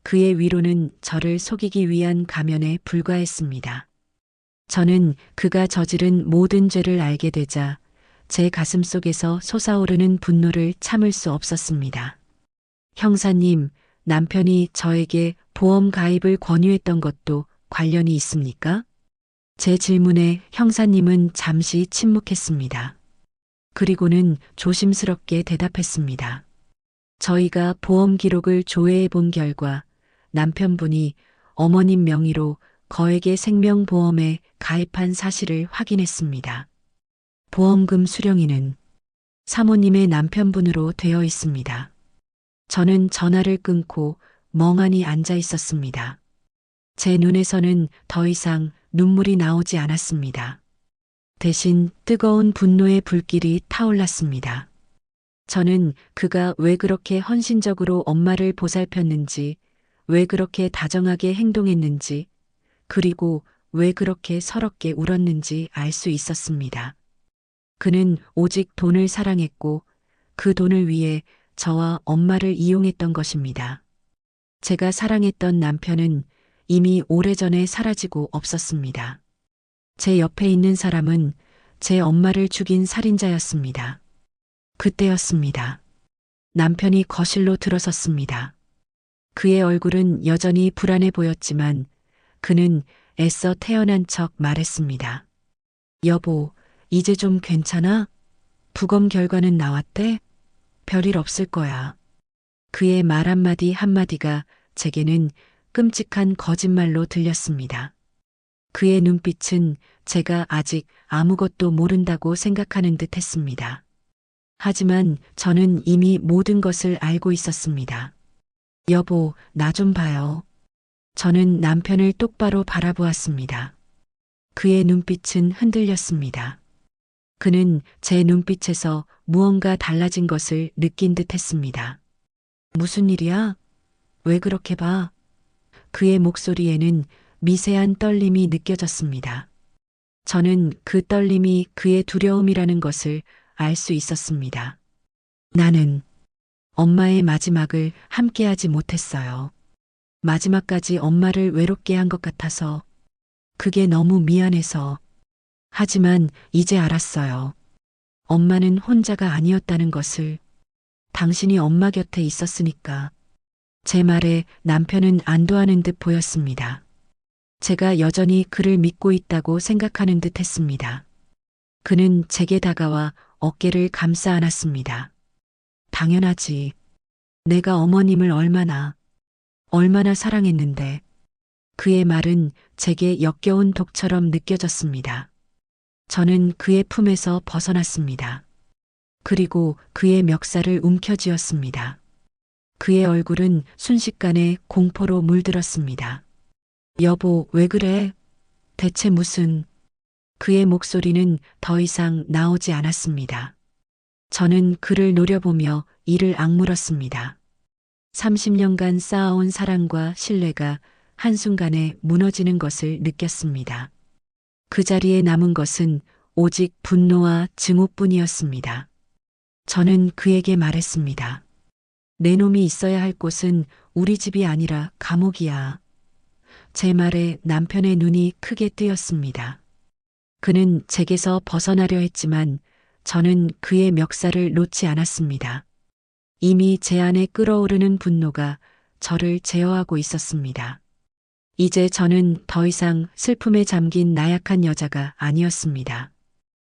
그의 위로는 저를 속이기 위한 가면에 불과했습니다. 저는 그가 저지른 모든 죄를 알게 되자 제 가슴 속에서 솟아오르는 분노를 참을 수 없었습니다. 형사님, 남편이 저에게 보험 가입을 권유했던 것도 관련이 있습니까? 제 질문에 형사님은 잠시 침묵했습니다. 그리고는 조심스럽게 대답했습니다. 저희가 보험 기록을 조회해 본 결과 남편분이 어머님 명의로 거액의 생명보험에 가입한 사실을 확인했습니다. 보험금 수령인은 사모님의 남편분으로 되어 있습니다. 저는 전화를 끊고 멍하니 앉아 있었습니다. 제 눈에서는 더 이상 눈물이 나오지 않았습니다. 대신 뜨거운 분노의 불길이 타올랐습니다. 저는 그가 왜 그렇게 헌신적으로 엄마를 보살폈는지, 왜 그렇게 다정하게 행동했는지, 그리고 왜 그렇게 서럽게 울었는지 알 수 있었습니다. 그는 오직 돈을 사랑했고 그 돈을 위해 저와 엄마를 이용했던 것입니다. 제가 사랑했던 남편은 이미 오래전에 사라지고 없었습니다. 제 옆에 있는 사람은 제 엄마를 죽인 살인자였습니다. 그때였습니다. 남편이 거실로 들어섰습니다. 그의 얼굴은 여전히 불안해 보였지만 그는 애써 태어난 척 말했습니다. 여보, 이제 좀 괜찮아? 부검 결과는 나왔대? 별일 없을 거야. 그의 말 한마디 한마디가 제게는 끔찍한 거짓말로 들렸습니다. 그의 눈빛은 제가 아직 아무것도 모른다고 생각하는 듯 했습니다. 하지만 저는 이미 모든 것을 알고 있었습니다. 여보, 나 좀 봐요. 저는 남편을 똑바로 바라보았습니다. 그의 눈빛은 흔들렸습니다. 그는 제 눈빛에서 무언가 달라진 것을 느낀 듯 했습니다. 무슨 일이야? 왜 그렇게 봐? 그의 목소리에는 미세한 떨림이 느껴졌습니다. 저는 그 떨림이 그의 두려움이라는 것을 알 수 있었습니다. 나는 엄마의 마지막을 함께하지 못했어요. 마지막까지 엄마를 외롭게 한 것 같아서, 그게 너무 미안해서. 하지만 이제 알았어요. 엄마는 혼자가 아니었다는 것을. 당신이 엄마 곁에 있었으니까. 제 말에 남편은 안도하는 듯 보였습니다. 제가 여전히 그를 믿고 있다고 생각하는 듯 했습니다. 그는 제게 다가와 어깨를 감싸 안았습니다. 당연하지. 내가 어머님을 얼마나 사랑했는데. 그의 말은 제게 역겨운 독처럼 느껴졌습니다. 저는 그의 품에서 벗어났습니다. 그리고 그의 멱살을 움켜쥐었습니다. 그의 얼굴은 순식간에 공포로 물들었습니다. 여보, 왜 그래? 대체 무슨... 그의 목소리는 더 이상 나오지 않았습니다. 저는 그를 노려보며 이를 악물었습니다. 30년간 쌓아온 사랑과 신뢰가 한순간에 무너지는 것을 느꼈습니다. 그 자리에 남은 것은 오직 분노와 증오뿐이었습니다. 저는 그에게 말했습니다. 내 놈이 있어야 할 곳은 우리 집이 아니라 감옥이야. 제 말에 남편의 눈이 크게 뜨였습니다. 그는 제게서 벗어나려 했지만 저는 그의 멱살을 놓지 않았습니다. 이미 제 안에 끓어오르는 분노가 저를 제어하고 있었습니다. 이제 저는 더 이상 슬픔에 잠긴 나약한 여자가 아니었습니다.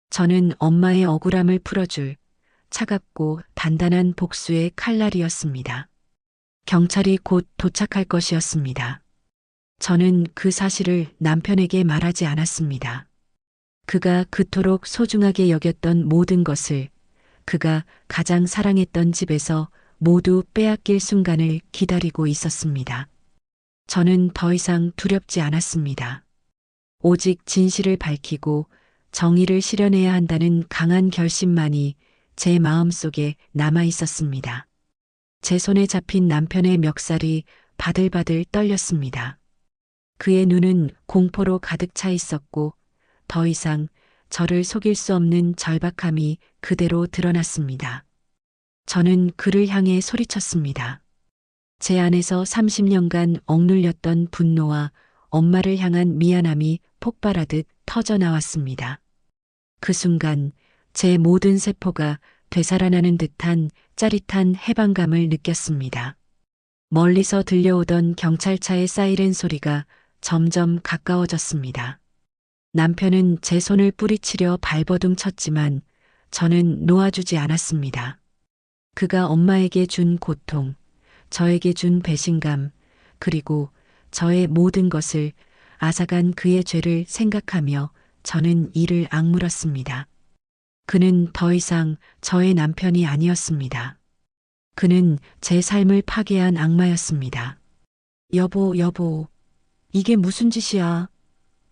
저는 엄마의 억울함을 풀어줄 차갑고 단단한 복수의 칼날이었습니다. 경찰이 곧 도착할 것이었습니다. 저는 그 사실을 남편에게 말하지 않았습니다. 그가 그토록 소중하게 여겼던 모든 것을, 그가 가장 사랑했던 집에서 모두 빼앗길 순간을 기다리고 있었습니다. 저는 더 이상 두렵지 않았습니다. 오직 진실을 밝히고 정의를 실현해야 한다는 강한 결심만이 제 마음속에 남아 있었습니다. 제 손에 잡힌 남편의 멱살이 바들바들 떨렸습니다. 그의 눈은 공포로 가득 차 있었고 더 이상 저를 속일 수 없는 절박함이 그대로 드러났습니다. 저는 그를 향해 소리쳤습니다. 제 안에서 30년간 억눌렸던 분노와 엄마를 향한 미안함이 폭발하듯 터져 나왔습니다. 그 순간 제 모든 세포가 되살아나는 듯한 짜릿한 해방감을 느꼈습니다. 멀리서 들려오던 경찰차의 사이렌 소리가 점점 가까워졌습니다. 남편은 제 손을 뿌리치려 발버둥 쳤지만 저는 놓아주지 않았습니다. 그가 엄마에게 준 고통, 저에게 준 배신감, 그리고 저의 모든 것을 앗아간 그의 죄를 생각하며 저는 이를 악물었습니다. 그는 더 이상 저의 남편이 아니었습니다. 그는 제 삶을 파괴한 악마였습니다. 여보, 이게 무슨 짓이야?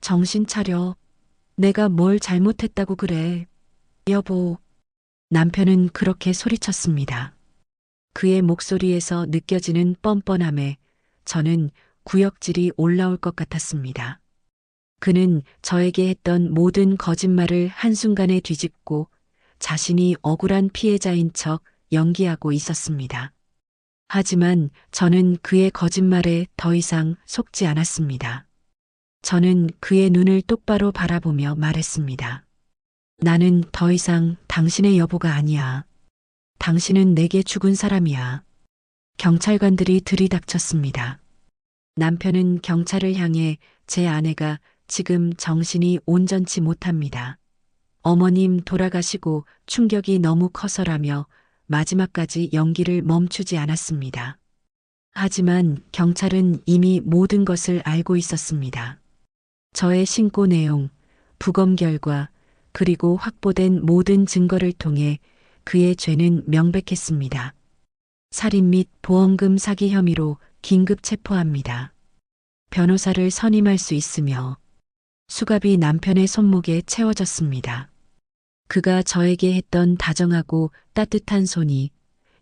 정신 차려. 내가 뭘 잘못했다고 그래. 여보. 남편은 그렇게 소리쳤습니다. 그의 목소리에서 느껴지는 뻔뻔함에 저는 구역질이 올라올 것 같았습니다. 그는 저에게 했던 모든 거짓말을 한순간에 뒤집고 자신이 억울한 피해자인 척 연기하고 있었습니다. 하지만 저는 그의 거짓말에 더 이상 속지 않았습니다. 저는 그의 눈을 똑바로 바라보며 말했습니다. 나는 더 이상 당신의 여보가 아니야. 당신은 내게 죽은 사람이야. 경찰관들이 들이닥쳤습니다. 남편은 경찰을 향해 제 아내가 지금 정신이 온전치 못합니다. 어머님 돌아가시고 충격이 너무 커서라며 마지막까지 연기를 멈추지 않았습니다. 하지만 경찰은 이미 모든 것을 알고 있었습니다. 저의 신고 내용, 부검 결과, 그리고 확보된 모든 증거를 통해 그의 죄는 명백했습니다. 살인 및 보험금 사기 혐의로 긴급 체포합니다. 변호사를 선임할 수 있으며 수갑이 남편의 손목에 채워졌습니다. 그가 저에게 했던 다정하고 따뜻한 손이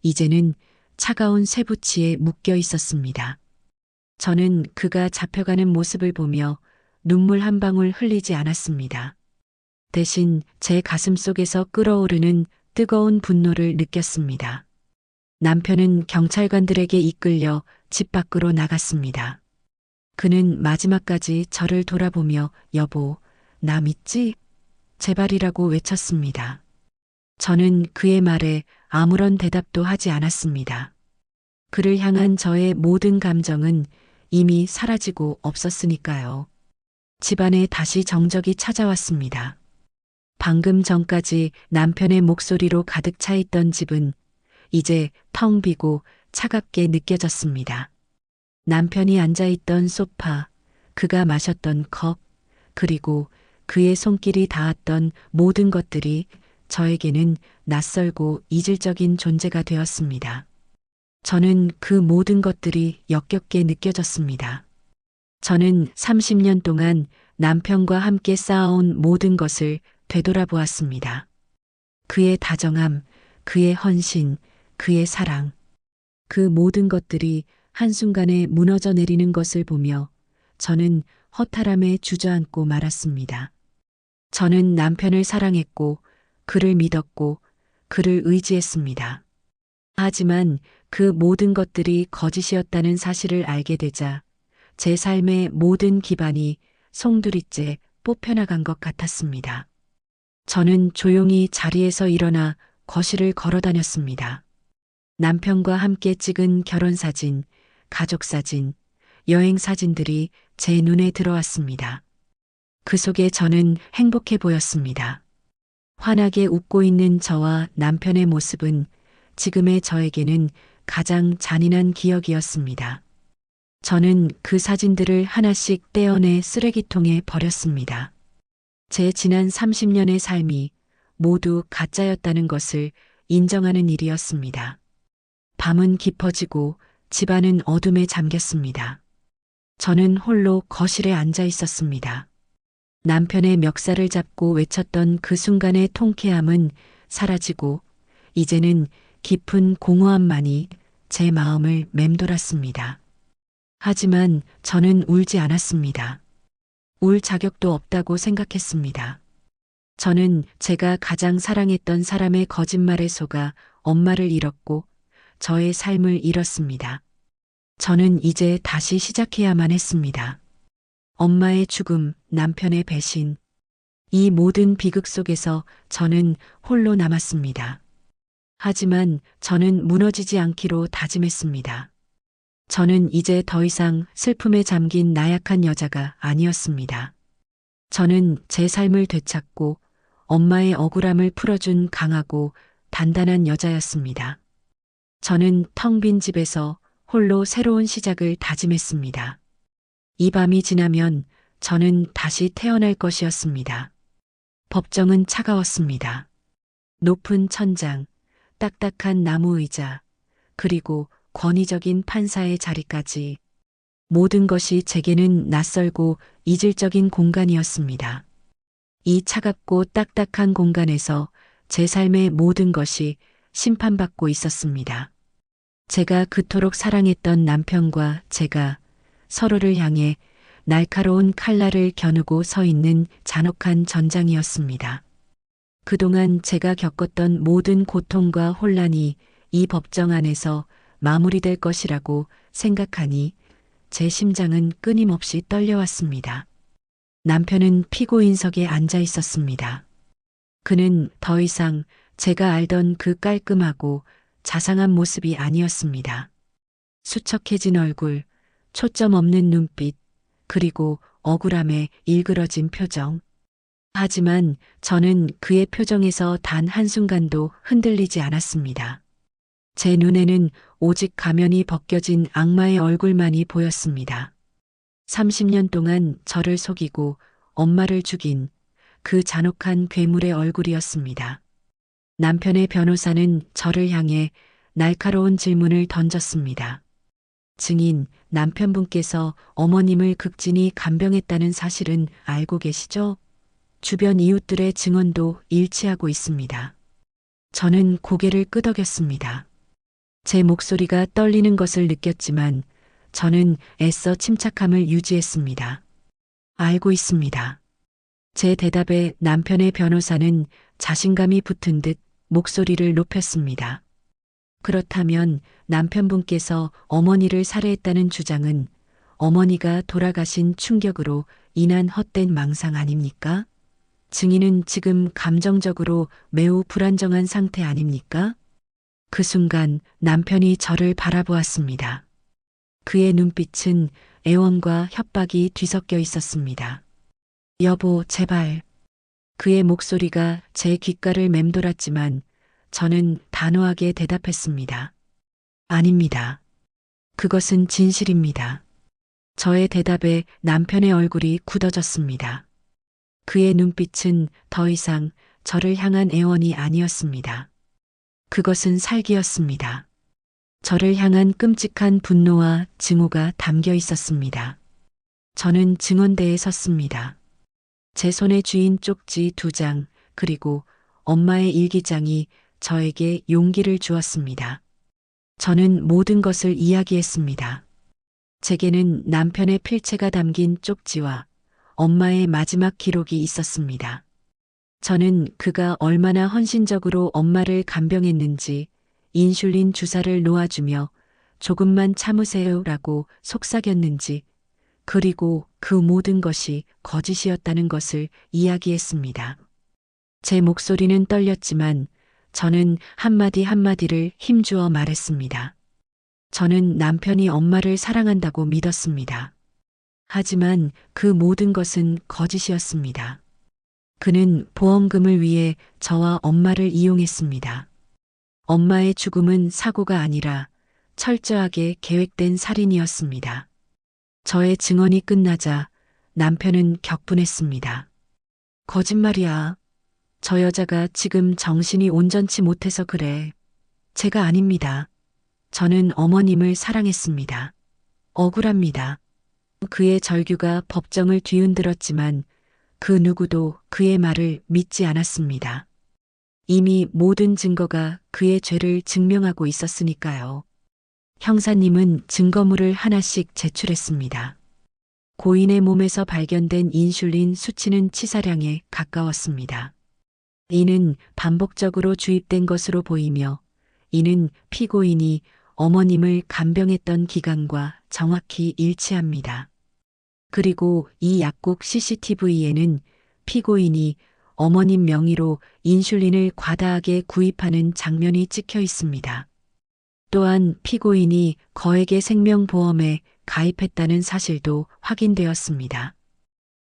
이제는 차가운 쇠붙이에 묶여 있었습니다. 저는 그가 잡혀가는 모습을 보며 눈물 한 방울 흘리지 않았습니다. 대신 제 가슴 속에서 끓어오르는 뜨거운 분노를 느꼈습니다. 남편은 경찰관들에게 이끌려 집 밖으로 나갔습니다. 그는 마지막까지 저를 돌아보며 여보, 나 믿지? 제발이라고 외쳤습니다. 저는 그의 말에 아무런 대답도 하지 않았습니다. 그를 향한 저의 모든 감정은 이미 사라지고 없었으니까요. 집안에 다시 정적이 찾아왔습니다. 방금 전까지 남편의 목소리로 가득 차 있던 집은 이제 텅 비고 차갑게 느껴졌습니다. 남편이 앉아있던 소파, 그가 마셨던 컵, 그리고 그의 손길이 닿았던 모든 것들이 저에게는 낯설고 이질적인 존재가 되었습니다. 저는 그 모든 것들이 역겹게 느껴졌습니다. 저는 30년 동안 남편과 함께 쌓아온 모든 것을 되돌아보았습니다. 그의 다정함, 그의 헌신, 그의 사랑. 그 모든 것들이 한순간에 무너져 내리는 것을 보며 저는 허탈함에 주저앉고 말았습니다. 저는 남편을 사랑했고, 그를 믿었고, 그를 의지했습니다. 하지만 그 모든 것들이 거짓이었다는 사실을 알게 되자 제 삶의 모든 기반이 송두리째 뽑혀나간 것 같았습니다. 저는 조용히 자리에서 일어나 거실을 걸어 다녔습니다. 남편과 함께 찍은 결혼사진, 가족사진, 여행사진들이 제 눈에 들어왔습니다. 그 속에 저는 행복해 보였습니다. 환하게 웃고 있는 저와 남편의 모습은 지금의 저에게는 가장 잔인한 기억이었습니다. 저는 그 사진들을 하나씩 떼어내 쓰레기통에 버렸습니다. 제 지난 30년의 삶이 모두 가짜였다는 것을 인정하는 일이었습니다. 밤은 깊어지고 집안은 어둠에 잠겼습니다. 저는 홀로 거실에 앉아 있었습니다. 남편의 멱살을 잡고 외쳤던 그 순간의 통쾌함은 사라지고 이제는 깊은 공허함만이 제 마음을 맴돌았습니다. 하지만 저는 울지 않았습니다. 울 자격도 없다고 생각했습니다. 저는 제가 가장 사랑했던 사람의 거짓말에 속아 엄마를 잃었고 저의 삶을 잃었습니다. 저는 이제 다시 시작해야만 했습니다. 엄마의 죽음, 남편의 배신. 이 모든 비극 속에서 저는 홀로 남았습니다. 하지만 저는 무너지지 않기로 다짐했습니다. 저는 이제 더 이상 슬픔에 잠긴 나약한 여자가 아니었습니다. 저는 제 삶을 되찾고 엄마의 억울함을 풀어준 강하고 단단한 여자였습니다. 저는 텅 빈 집에서 홀로 새로운 시작을 다짐했습니다. 이 밤이 지나면 저는 다시 태어날 것이었습니다. 법정은 차가웠습니다. 높은 천장, 딱딱한 나무 의자, 그리고 권위적인 판사의 자리까지 모든 것이 제게는 낯설고 이질적인 공간이었습니다. 이 차갑고 딱딱한 공간에서 제 삶의 모든 것이 심판받고 있었습니다. 제가 그토록 사랑했던 남편과 제가 서로를 향해 날카로운 칼날을 겨누고 서 있는 잔혹한 전장이었습니다. 그동안 제가 겪었던 모든 고통과 혼란이 이 법정 안에서 마무리될 것이라고 생각하니 제 심장은 끊임없이 떨려왔습니다. 남편은 피고인석에 앉아 있었습니다. 그는 더 이상 제가 알던 그 깔끔하고 자상한 모습이 아니었습니다. 수척해진 얼굴, 초점 없는 눈빛, 그리고 억울함에 일그러진 표정. 하지만 저는 그의 표정에서 단 한순간도 흔들리지 않았습니다. 제 눈에는 오직 가면이 벗겨진 악마의 얼굴만이 보였습니다. 30년 동안 저를 속이고 엄마를 죽인 그 잔혹한 괴물의 얼굴이었습니다. 남편의 변호사는 저를 향해 날카로운 질문을 던졌습니다. 증인, 남편분께서 어머님을 극진히 간병했다는 사실은 알고 계시죠? 주변 이웃들의 증언도 일치하고 있습니다. 저는 고개를 끄덕였습니다. 제 목소리가 떨리는 것을 느꼈지만 저는 애써 침착함을 유지했습니다. 알고 있습니다. 제 대답에 남편의 변호사는 자신감이 붙은 듯 목소리를 높였습니다. 그렇다면 남편분께서 어머니를 살해했다는 주장은 어머니가 돌아가신 충격으로 인한 헛된 망상 아닙니까? 증인은 지금 감정적으로 매우 불안정한 상태 아닙니까? 그 순간 남편이 저를 바라보았습니다. 그의 눈빛은 애원과 협박이 뒤섞여 있었습니다. 여보, 제발. 그의 목소리가 제 귓가를 맴돌았지만 저는 단호하게 대답했습니다. 아닙니다. 그것은 진실입니다. 저의 대답에 남편의 얼굴이 굳어졌습니다. 그의 눈빛은 더 이상 저를 향한 애원이 아니었습니다. 그것은 살기였습니다. 저를 향한 끔찍한 분노와 증오가 담겨 있었습니다. 저는 증언대에 섰습니다. 제 손에 쥐인 쪽지 2장, 그리고 엄마의 일기장이 저에게 용기를 주었습니다. 저는 모든 것을 이야기했습니다. 제게는 남편의 필체가 담긴 쪽지와 엄마의 마지막 기록이 있었습니다. 저는 그가 얼마나 헌신적으로 엄마를 간병했는지 인슐린 주사를 놓아주며 조금만 참으세요라고 속삭였는지, 그리고 그 모든 것이 거짓이었다는 것을 이야기했습니다. 제 목소리는 떨렸지만 저는 한마디 한마디를 힘주어 말했습니다. 저는 남편이 엄마를 사랑한다고 믿었습니다. 하지만 그 모든 것은 거짓이었습니다. 그는 보험금을 위해 저와 엄마를 이용했습니다. 엄마의 죽음은 사고가 아니라 철저하게 계획된 살인이었습니다. 저의 증언이 끝나자 남편은 격분했습니다. 거짓말이야. 저 여자가 지금 정신이 온전치 못해서 그래. 제가 아닙니다. 저는 어머님을 사랑했습니다. 억울합니다. 그의 절규가 법정을 뒤흔들었지만 그 누구도 그의 말을 믿지 않았습니다. 이미 모든 증거가 그의 죄를 증명하고 있었으니까요. 형사님은 증거물을 하나씩 제출했습니다. 고인의 몸에서 발견된 인슐린 수치는 치사량에 가까웠습니다. 이는 반복적으로 주입된 것으로 보이며 이는 피고인이 어머님을 간병했던 기간과 정확히 일치합니다. 그리고 이 약국 CCTV에는 피고인이 어머님 명의로 인슐린을 과다하게 구입하는 장면이 찍혀 있습니다. 또한 피고인이 거액의 생명보험에 가입했다는 사실도 확인되었습니다.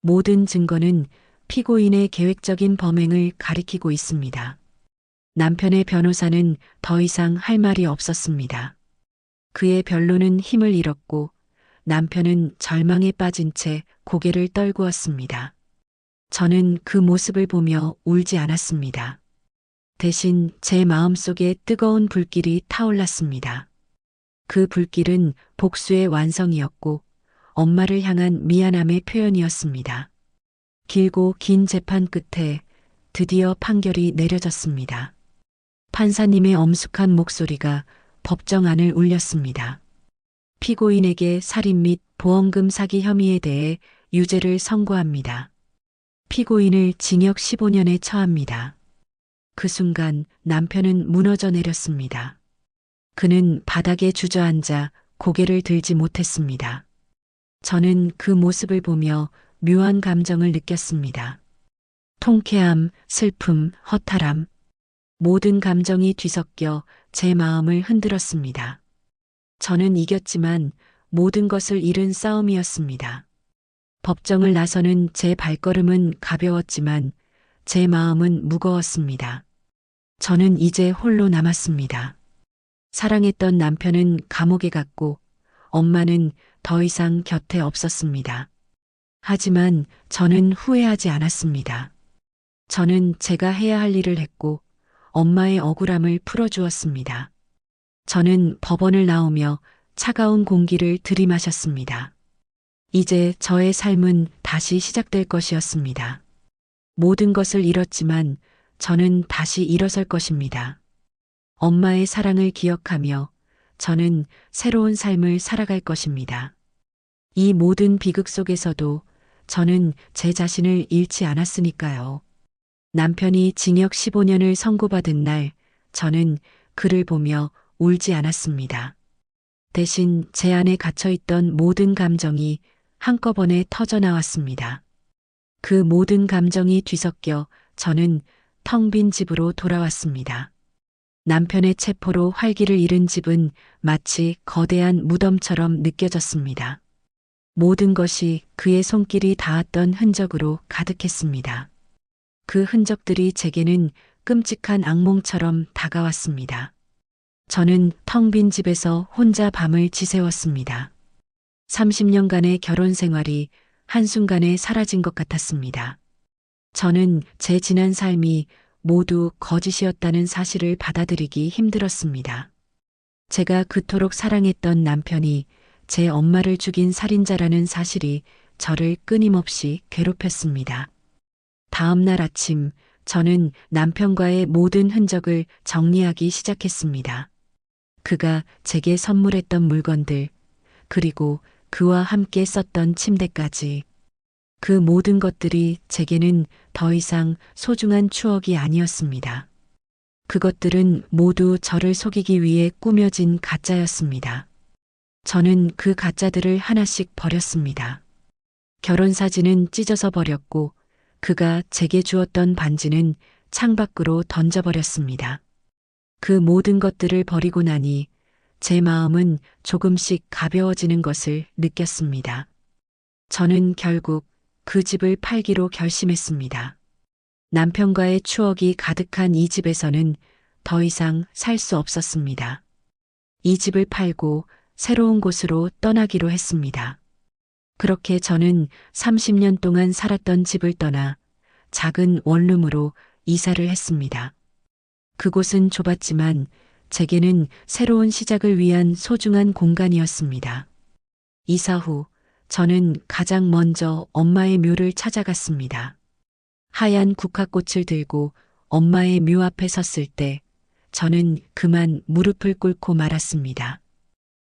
모든 증거는 피고인의 계획적인 범행을 가리키고 있습니다. 남편의 변호사는 더 이상 할 말이 없었습니다. 그의 변론은 힘을 잃었고 남편은 절망에 빠진 채 고개를 떨구었습니다. 저는 그 모습을 보며 울지 않았습니다. 대신 제 마음속에 뜨거운 불길이 타올랐습니다. 그 불길은 복수의 완성이었고 엄마를 향한 미안함의 표현이었습니다. 길고 긴 재판 끝에 드디어 판결이 내려졌습니다. 판사님의 엄숙한 목소리가 법정안을 울렸습니다. 피고인에게 살인 및 보험금 사기 혐의에 대해 유죄를 선고합니다. 피고인을 징역 15년에 처합니다. 그 순간 남편은 무너져 내렸습니다. 그는 바닥에 주저앉아 고개를 들지 못했습니다. 저는 그 모습을 보며 묘한 감정을 느꼈습니다. 통쾌함, 슬픔, 허탈함, 모든 감정이 뒤섞여 제 마음을 흔들었습니다. 저는 이겼지만 모든 것을 잃은 싸움이었습니다. 법정을 나서는 제 발걸음은 가벼웠지만 제 마음은 무거웠습니다. 저는 이제 홀로 남았습니다. 사랑했던 남편은 감옥에 갔고 엄마는 더 이상 곁에 없었습니다. 하지만 저는 후회하지 않았습니다. 저는 제가 해야 할 일을 했고 엄마의 억울함을 풀어주었습니다. 저는 법원을 나오며 차가운 공기를 들이마셨습니다. 이제 저의 삶은 다시 시작될 것이었습니다. 모든 것을 잃었지만 저는 다시 일어설 것입니다. 엄마의 사랑을 기억하며 저는 새로운 삶을 살아갈 것입니다. 이 모든 비극 속에서도 저는 제 자신을 잃지 않았으니까요. 남편이 징역 15년을 선고받은 날, 저는 그를 보며 울지 않았습니다. 대신 제 안에 갇혀있던 모든 감정이 한꺼번에 터져나왔습니다. 그 모든 감정이 뒤섞여 저는 텅 빈 집으로 돌아왔습니다. 남편의 체포로 활기를 잃은 집은 마치 거대한 무덤처럼 느껴졌습니다. 모든 것이 그의 손길이 닿았던 흔적으로 가득했습니다. 그 흔적들이 제게는 끔찍한 악몽처럼 다가왔습니다. 저는 텅 빈 집에서 혼자 밤을 지새웠습니다. 30년간의 결혼 생활이 한순간에 사라진 것 같았습니다. 저는 제 지난 삶이 모두 거짓이었다는 사실을 받아들이기 힘들었습니다. 제가 그토록 사랑했던 남편이 제 엄마를 죽인 살인자라는 사실이 저를 끊임없이 괴롭혔습니다. 다음 날 아침, 저는 남편과의 모든 흔적을 정리하기 시작했습니다. 그가 제게 선물했던 물건들, 그리고 그와 함께 썼던 침대까지. 그 모든 것들이 제게는 더 이상 소중한 추억이 아니었습니다. 그것들은 모두 저를 속이기 위해 꾸며진 가짜였습니다. 저는 그 가짜들을 하나씩 버렸습니다. 결혼 사진은 찢어서 버렸고 그가 제게 주었던 반지는 창밖으로 던져버렸습니다. 그 모든 것들을 버리고 나니 제 마음은 조금씩 가벼워지는 것을 느꼈습니다. 저는 결국 그 집을 팔기로 결심했습니다. 남편과의 추억이 가득한 이 집에서는 더 이상 살 수 없었습니다. 이 집을 팔고 새로운 곳으로 떠나기로 했습니다. 그렇게 저는 30년 동안 살았던 집을 떠나 작은 원룸으로 이사를 했습니다. 그곳은 좁았지만 제게는 새로운 시작을 위한 소중한 공간이었습니다. 이사 후 저는 가장 먼저 엄마의 묘를 찾아갔습니다. 하얀 국화꽃을 들고 엄마의 묘 앞에 섰을 때 저는 그만 무릎을 꿇고 말았습니다.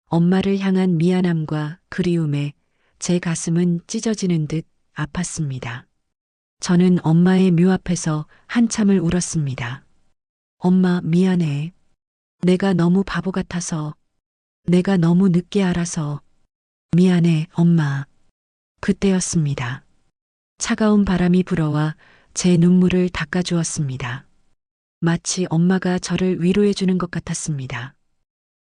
엄마를 향한 미안함과 그리움에 제 가슴은 찢어지는 듯 아팠습니다. 저는 엄마의 묘 앞에서 한참을 울었습니다. 엄마, 미안해. 내가 너무 바보 같아서, 내가 너무 늦게 알아서, 미안해, 엄마. 그때였습니다. 차가운 바람이 불어와 제 눈물을 닦아주었습니다. 마치 엄마가 저를 위로해주는 것 같았습니다.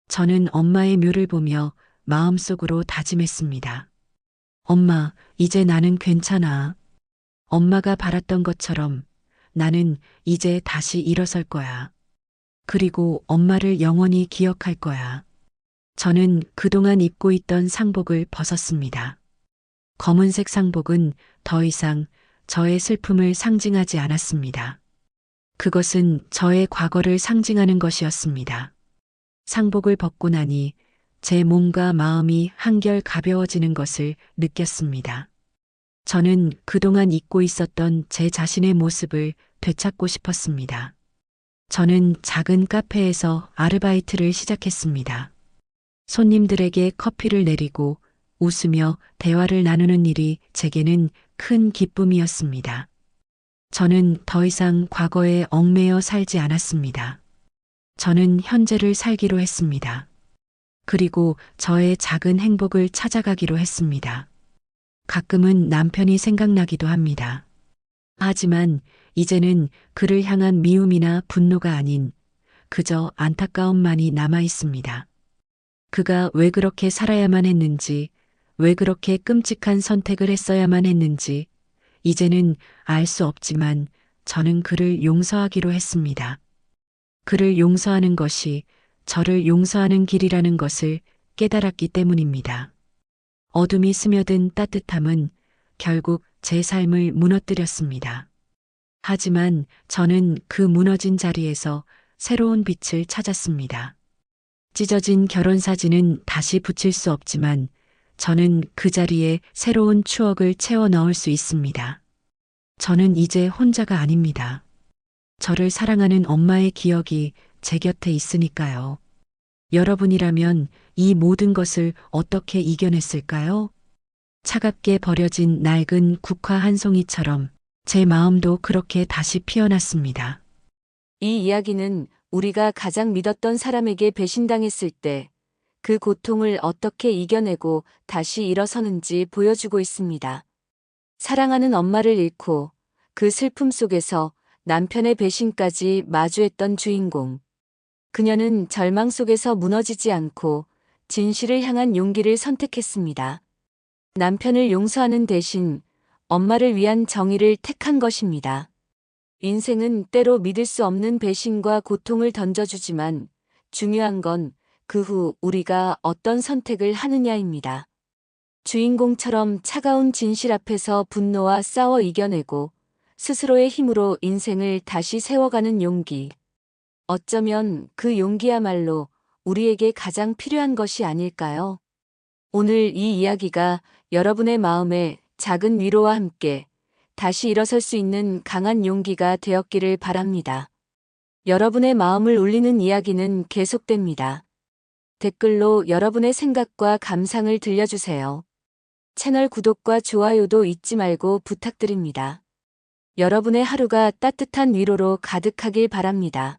저는 엄마의 묘를 보며 마음속으로 다짐했습니다. 엄마, 이제 나는 괜찮아. 엄마가 바랐던 것처럼 나는 이제 다시 일어설 거야. 그리고 엄마를 영원히 기억할 거야. 저는 그동안 입고 있던 상복을 벗었습니다. 검은색 상복은 더 이상 저의 슬픔을 상징하지 않았습니다. 그것은 저의 과거를 상징하는 것이었습니다. 상복을 벗고 나니 제 몸과 마음이 한결 가벼워지는 것을 느꼈습니다. 저는 그동안 잊고 있었던 제 자신의 모습을 되찾고 싶었습니다. 저는 작은 카페에서 아르바이트를 시작했습니다. 손님들에게 커피를 내리고 웃으며 대화를 나누는 일이 제게는 큰 기쁨이었습니다. 저는 더 이상 과거에 얽매여 살지 않았습니다. 저는 현재를 살기로 했습니다. 그리고 저의 작은 행복을 찾아가기로 했습니다. 가끔은 남편이 생각나기도 합니다. 하지만 이제는 그를 향한 미움이나 분노가 아닌 그저 안타까움만이 남아 있습니다. 그가 왜 그렇게 살아야만 했는지, 왜 그렇게 끔찍한 선택을 했어야만 했는지, 이제는 알 수 없지만 저는 그를 용서하기로 했습니다. 그를 용서하는 것이 저를 용서하는 길이라는 것을 깨달았기 때문입니다. 어둠이 스며든 따뜻함은 결국 제 삶을 무너뜨렸습니다. 하지만 저는 그 무너진 자리에서 새로운 빛을 찾았습니다. 찢어진 결혼사진은 다시 붙일 수 없지만 저는 그 자리에 새로운 추억을 채워 넣을 수 있습니다. 저는 이제 혼자가 아닙니다. 저를 사랑하는 엄마의 기억이 제 곁에 있으니까요. 여러분이라면 이 모든 것을 어떻게 이겨냈을까요? 차갑게 버려진 낡은 국화 한 송이처럼 제 마음도 그렇게 다시 피어났습니다. 이 이야기는 우리가 가장 믿었던 사람에게 배신당했을 때 그 고통을 어떻게 이겨내고 다시 일어서는지 보여주고 있습니다. 사랑하는 엄마를 잃고 그 슬픔 속에서 남편의 배신까지 마주했던 주인공. 그녀는 절망 속에서 무너지지 않고 진실을 향한 용기를 선택했습니다. 남편을 용서하는 대신 엄마를 위한 정의를 택한 것입니다. 인생은 때로 믿을 수 없는 배신과 고통을 던져주지만 중요한 건 그 후 우리가 어떤 선택을 하느냐입니다. 주인공처럼 차가운 진실 앞에서 분노와 싸워 이겨내고 스스로의 힘으로 인생을 다시 세워가는 용기. 어쩌면 그 용기야말로 우리에게 가장 필요한 것이 아닐까요? 오늘 이 이야기가 여러분의 마음에 작은 위로와 함께 다시 일어설 수 있는 강한 용기가 되었기를 바랍니다. 여러분의 마음을 울리는 이야기는 계속됩니다. 댓글로 여러분의 생각과 감상을 들려주세요. 채널 구독과 좋아요도 잊지 말고 부탁드립니다. 여러분의 하루가 따뜻한 위로로 가득하길 바랍니다.